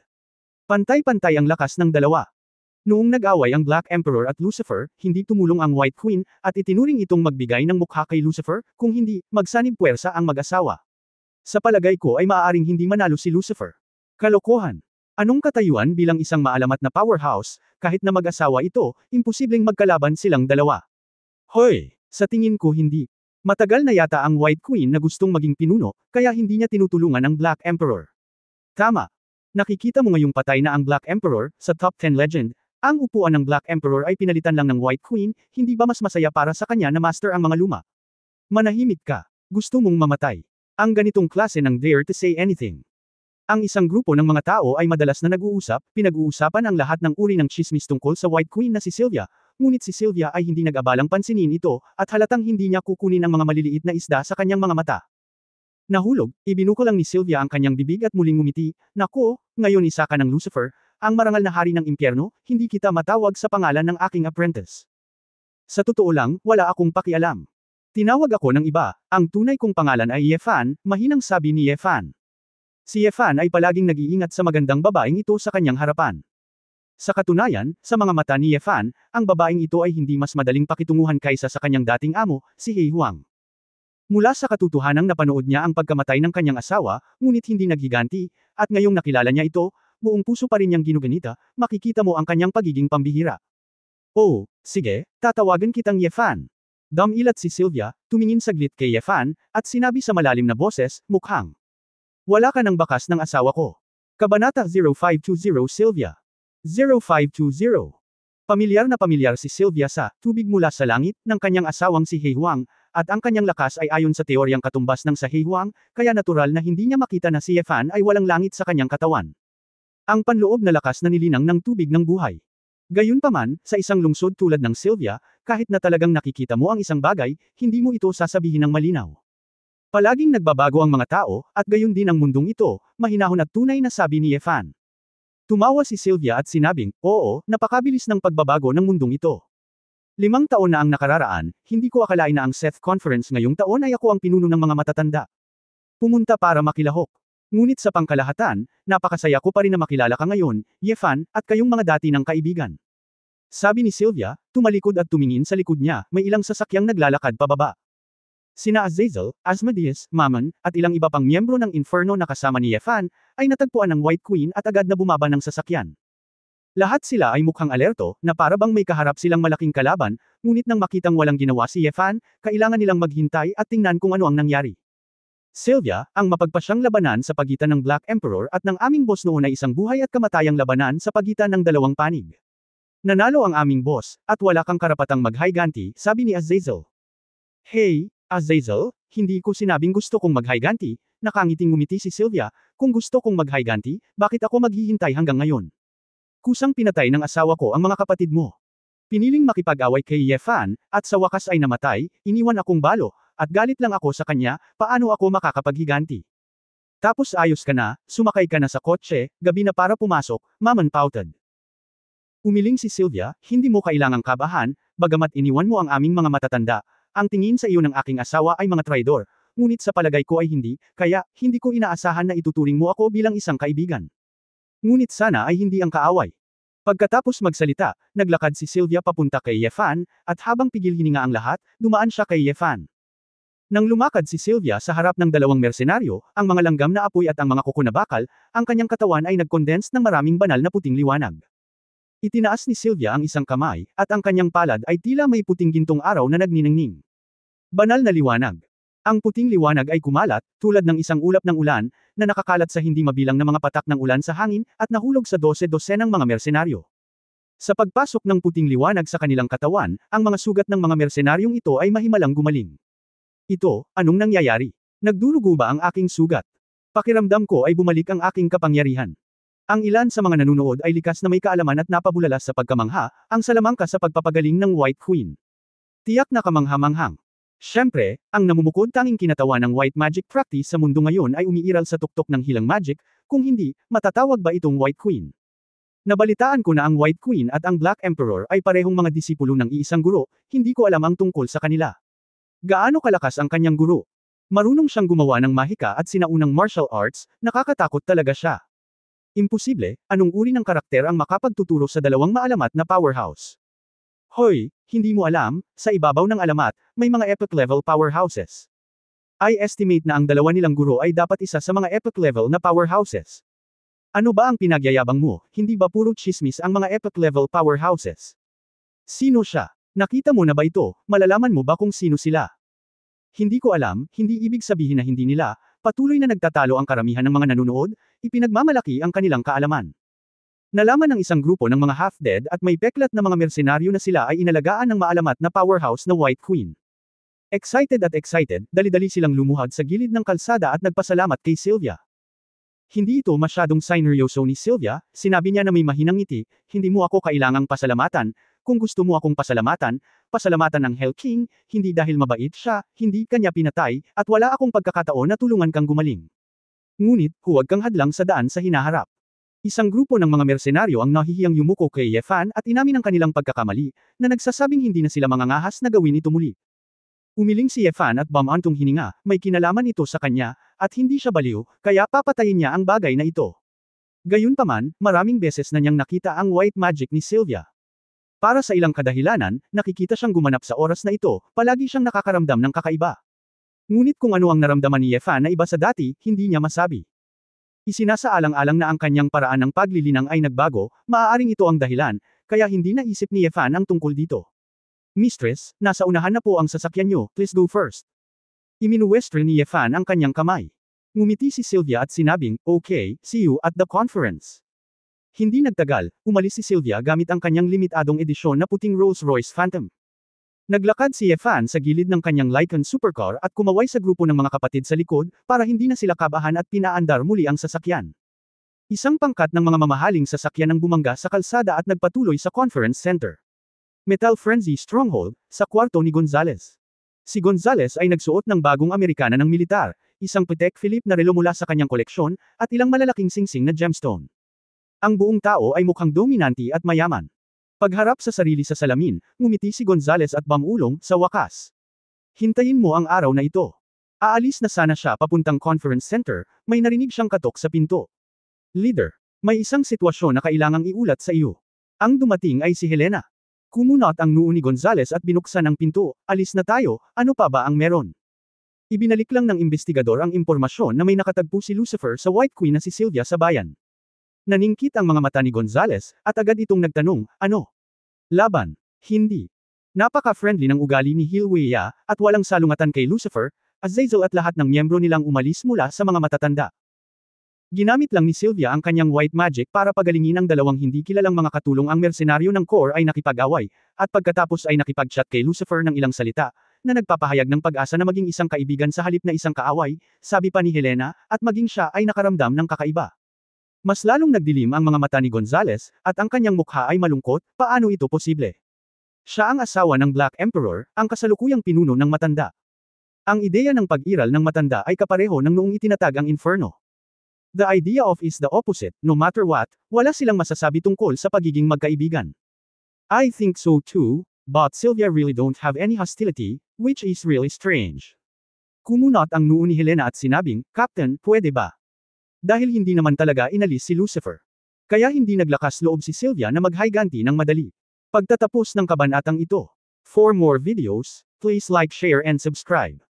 Pantay-pantay ang lakas ng dalawa. Noong nag-away ang Black Emperor at Lucifer, hindi tumulong ang White Queen, at itinuring itong magbigay ng mukha kay Lucifer, kung hindi, magsanib puwersa ang mag-asawa. Sa palagay ko ay maaaring hindi manalo si Lucifer. Kalokohan. Anong katayuan bilang isang maalamat na powerhouse, kahit na mag-asawa ito, imposibleng magkalaban silang dalawa. Hoy! Sa tingin ko hindi. Matagal na yata ang White Queen na gustong maging pinuno, kaya hindi niya tinutulungan ang Black Emperor. Tama. Nakikita mo ngayong patay na ang Black Emperor, sa top 10 legend, ang upuan ng Black Emperor ay pinalitan lang ng White Queen, hindi ba mas masaya para sa kanya na master ang mga luma? Manahimik ka. Gusto mong mamatay. Ang ganitong klase ng dare to say anything. Ang isang grupo ng mga tao ay madalas na nag-uusap, pinag-uusapan ang lahat ng uri ng chismis tungkol sa White Queen na si Sylvia, ngunit si Sylvia ay hindi nag-abalang pansinin ito, at halatang hindi niya kukunin ang mga maliliit na isda sa kanyang mga mata. Nahulog, ibinuko lang ni Sylvia ang kanyang bibig at muling ngumiti, "Nako, ngayon isa ka ng Lucifer, ang marangal na hari ng impyerno, hindi kita matawag sa pangalan ng aking apprentice." Sa totoo lang, wala akong pakialam. Tinawag ako ng iba, ang tunay kong pangalan ay Yefan, mahinang sabi ni Yefan. Si Yefan ay palaging nag-iingat sa magandang babaeng ito sa kanyang harapan. Sa katunayan, sa mga mata ni Yefan, ang babaeng ito ay hindi mas madaling pakitunguhan kaysa sa kanyang dating amo, si He Huang. Mula sa katotohanang napanood niya ang pagkamatay ng kanyang asawa, ngunit hindi naghiganti, at ngayong nakilala niya ito, buong puso pa rin niyang ginuganita, makikita mo ang kanyang pagiging pambihira. Oh, sige, tatawagan kitang Yefan. Dumilat si Sylvia, tumingin saglit kay Yefan, at sinabi sa malalim na boses, mukhang wala ka ng bakas ng asawa ko. Kabanata 0520 Sylvia. 0520. Pamilyar na pamilyar si Sylvia sa tubig mula sa langit ng kanyang asawang si He Huang, at ang kanyang lakas ay ayon sa teoryang katumbas ng sa He Huang, kaya natural na hindi niya makita na si Yefan ay walang langit sa kanyang katawan. Ang panloob na lakas na nilinang ng tubig ng buhay. Gayunpaman, sa isang lungsod tulad ng Sylvia, kahit na talagang nakikita mo ang isang bagay, hindi mo ito sasabihin ng malinaw. Palaging nagbabago ang mga tao, at gayon din ang mundong ito, mahinahon at tunay na sabi ni Yefan. Tumawa si Sylvia at sinabing, oo, napakabilis ng pagbabago ng mundong ito. 5 taon na ang nakararaan, hindi ko akalain na ang Seth Conference ngayong taon ay ako ang pinuno ng mga matatanda. Pumunta para makilahok. Ngunit sa pangkalahatan, napakasaya ko pa rin na makilala ka ngayon, Yefan, at kayong mga dati ng kaibigan. Sabi ni Sylvia, tumalikod at tumingin sa likod niya, may ilang sasakyang naglalakad pababa. Sina Azazel, Asmodeus, Mammon, at ilang iba pang miyembro ng Inferno na kasama ni Yefan, ay natagpuan ng White Queen at agad na bumaba ng sasakyan. Lahat sila ay mukhang alerto, na para bang may kaharap silang malaking kalaban, ngunit nang makitang walang ginawa si Yefan, kailangan nilang maghintay at tingnan kung ano ang nangyari. Sylvia, ang mapagpasyang labanan sa pagitan ng Black Emperor at ng aming boss noon ay isang buhay at kamatayang labanan sa pagitan ng dalawang panig. Nanalo ang aming boss, at wala kang karapatang mag-higanti, sabi ni Azazel. Hey, Azazel, hindi ko sinabing gusto kong mag-higanti, nakangiting ngumiti si Sylvia, kung gusto kong mag-higanti, bakit ako maghihintay hanggang ngayon? Kusang pinatay ng asawa ko ang mga kapatid mo. Piniling makipag-away kay Yefan, at sa wakas ay namatay, iniwan akong balo, at galit lang ako sa kanya, paano ako makakapaghiganti? Tapos ayos ka na, sumakay ka na sa kotse, gabi na para pumasok, Mammon pouted. Umiling si Sylvia, hindi mo kailangang kabahan, bagamat iniwan mo ang aming mga matatanda, ang tingin sa iyo ng aking asawa ay mga traidor, ngunit sa palagay ko ay hindi, kaya, hindi ko inaasahan na ituturing mo ako bilang isang kaibigan. Ngunit sana ay hindi ang kaaway. Pagkatapos magsalita, naglakad si Sylvia papunta kay Yefan, at habang pigil hininga ang lahat, dumaan siya kay Yefan. Nang lumakad si Sylvia sa harap ng dalawang mersenaryo, ang mga langgam na apoy at ang mga kuko na bakal, ang kanyang katawan ay nag-condense ng maraming banal na puting liwanag. Itinaas ni Sylvia ang isang kamay, at ang kanyang palad ay tila may puting gintong araw na nagniningning. Banal na liwanag. Ang puting liwanag ay kumalat, tulad ng isang ulap ng ulan, na nakakalat sa hindi mabilang na mga patak ng ulan sa hangin, at nahulog sa 12-dosenang mga mersenaryo. Sa pagpasok ng puting liwanag sa kanilang katawan, ang mga sugat ng mga mersenaryong ito ay mahimalang gumaling. Ito, anong nangyayari? Nagdurugo ba ang aking sugat? Pakiramdam ko ay bumalik ang aking kapangyarihan. Ang ilan sa mga nanunood ay likas na may kaalaman at napabulalas sa pagkamangha, ang salamangka sa pagpapagaling ng White Queen. Tiyak na kamangha-manghang. Siyempre, ang namumukod tanging kinatawa ng white magic practice sa mundo ngayon ay umiiral sa tuktok ng hilang magic, kung hindi, matatawag ba itong White Queen? Nabalitaan ko na ang White Queen at ang Black Emperor ay parehong mga disipulo ng iisang guro, hindi ko alam ang tungkol sa kanila. Gaano kalakas ang kanyang guro? Marunong siyang gumawa ng mahika at sinaunang martial arts, nakakatakot talaga siya. Imposible, anong uri ng karakter ang makapagtuturo sa dalawang maalamat na powerhouse? Hoy, hindi mo alam, sa ibabaw ng alamat, may mga epic level powerhouses. I estimate na ang dalawa nilang guro ay dapat isa sa mga epic level na powerhouses. Ano ba ang pinagyayabang mo, hindi ba puro chismis ang mga epic level powerhouses? Sino siya? Nakita mo na ba ito, malalaman mo ba kung sino sila? Hindi ko alam, hindi ibig sabihin na hindi nila, patuloy na nagtatalo ang karamihan ng mga nanunood, ipinagmamalaki ang kanilang kaalaman. Nalaman ng isang grupo ng mga half-dead at may peklat na mga mersenaryo na sila ay inalagaan ng maalamat na powerhouse na White Queen. Excited, dali-dali silang lumuhad sa gilid ng kalsada at nagpasalamat kay Sylvia. Hindi ito masyadong sineryoso ni Sylvia, sinabi niya na may mahinang ngiti, hindi mo ako kailangang pasalamatan, kung gusto mo akong pasalamatan, pasalamatan ng Hell King, hindi dahil mabait siya, hindi kanya pinatay, at wala akong pagkakataon na tulungan kang gumaling. Ngunit, huwag kang hadlang sa daan sa hinaharap. Isang grupo ng mga mersenaryo ang nahihiyang yumuko kay Yefan at inamin ang kanilang pagkakamali, na nagsasabing hindi na sila mangangahas na gawin ito muli. Umiling si Yefan at bumantong hininga, may kinalaman ito sa kanya, at hindi siya baliw, kaya papatayin niya ang bagay na ito. Gayunpaman, maraming beses na niyang nakita ang white magic ni Sylvia. Para sa ilang kadahilanan, nakikita siyang gumanap sa oras na ito, palagi siyang nakakaramdam ng kakaiba. Ngunit kung ano ang naramdaman ni Yefan na iba sa dati, hindi niya masabi. Isinasaalang-alang na ang kanyang paraan ng paglilinang ay nagbago, maaaring ito ang dahilan, kaya hindi naisip ni Yefan ang tungkol dito. Mistress, nasa unahan na po ang sasakyan niyo, please go first. Iminuwestro ni Yefan ang kanyang kamay. Ngumiti si Sylvia at sinabing, okay, see you at the conference. Hindi nagtagal, umalis si Sylvia gamit ang kanyang limitadong edisyon na puting Rolls-Royce Phantom. Naglakad si Yefan sa gilid ng kanyang Lycan supercar at kumaway sa grupo ng mga kapatid sa likod, para hindi na sila kabahan at pinaandar muli ang sasakyan. Isang pangkat ng mga mamahaling sasakyan ang bumangga sa kalsada at nagpatuloy sa conference center. Metal Frenzy Stronghold, sa kwarto ni Gonzales. Si Gonzales ay nagsuot ng bagong Amerikana ng militar, isang Patek Philippe na relo mula sa kanyang koleksyon, at ilang malalaking singsing na gemstone. Ang buong tao ay mukhang dominante at mayaman. Pagharap sa sarili sa salamin, ngumiti si Gonzales at bangulong, sa wakas. Hintayin mo ang araw na ito. Aalis na sana siya papuntang conference center, may narinig siyang katok sa pinto. Leader, may isang sitwasyon na kailangang iulat sa iyo. Ang dumating ay si Helena. Kumunot ang noo ni Gonzales at binuksan ang pinto. Alis na tayo, ano pa ba ang meron? Ibinalik lang ng investigador ang impormasyon na may nakatagpo si Lucifer sa White Queen na si Sylvia sa bayan. Naningkit ang mga mata ni Gonzales, at agad itong nagtanong, ano? Laban? Hindi. Napaka-friendly ng ugali ni Hilwea, at walang salungatan kay Lucifer, Azazel at lahat ng miyembro nilang umalis mula sa mga matatanda. Ginamit lang ni Sylvia ang kanyang white magic para pagalingin ang dalawang hindi kilalang mga katulong. Ang mersenaryo ng core ay nakipag-away, at pagkatapos ay nakipag-chat kay Lucifer ng ilang salita, na nagpapahayag ng pag-asa na maging isang kaibigan sa halip na isang kaaway, sabi pa ni Helena, at maging siya ay nakaramdam ng kakaiba. Mas lalong nagdilim ang mga mata ni Gonzales, at ang kanyang mukha ay malungkot. Paano ito posible? Siya ang asawa ng Black Emperor, ang kasalukuyang pinuno ng matanda. Ang ideya ng pag-iral ng matanda ay kapareho ng noong itinatag ang inferno. The idea of is the opposite, no matter what, wala silang masasabi tungkol sa pagiging magkaibigan. I think so too, but Sylvia really don't have any hostility, which is really strange. Kumunot ang noo ni Helena at sinabing, Captain, pwede ba? Dahil hindi naman talaga inalis si Lucifer. Kaya hindi naglakas loob si Sylvia na maghayganti ng madali. Pagtatapos ng kabanatang ito. For more videos, please like, share and subscribe.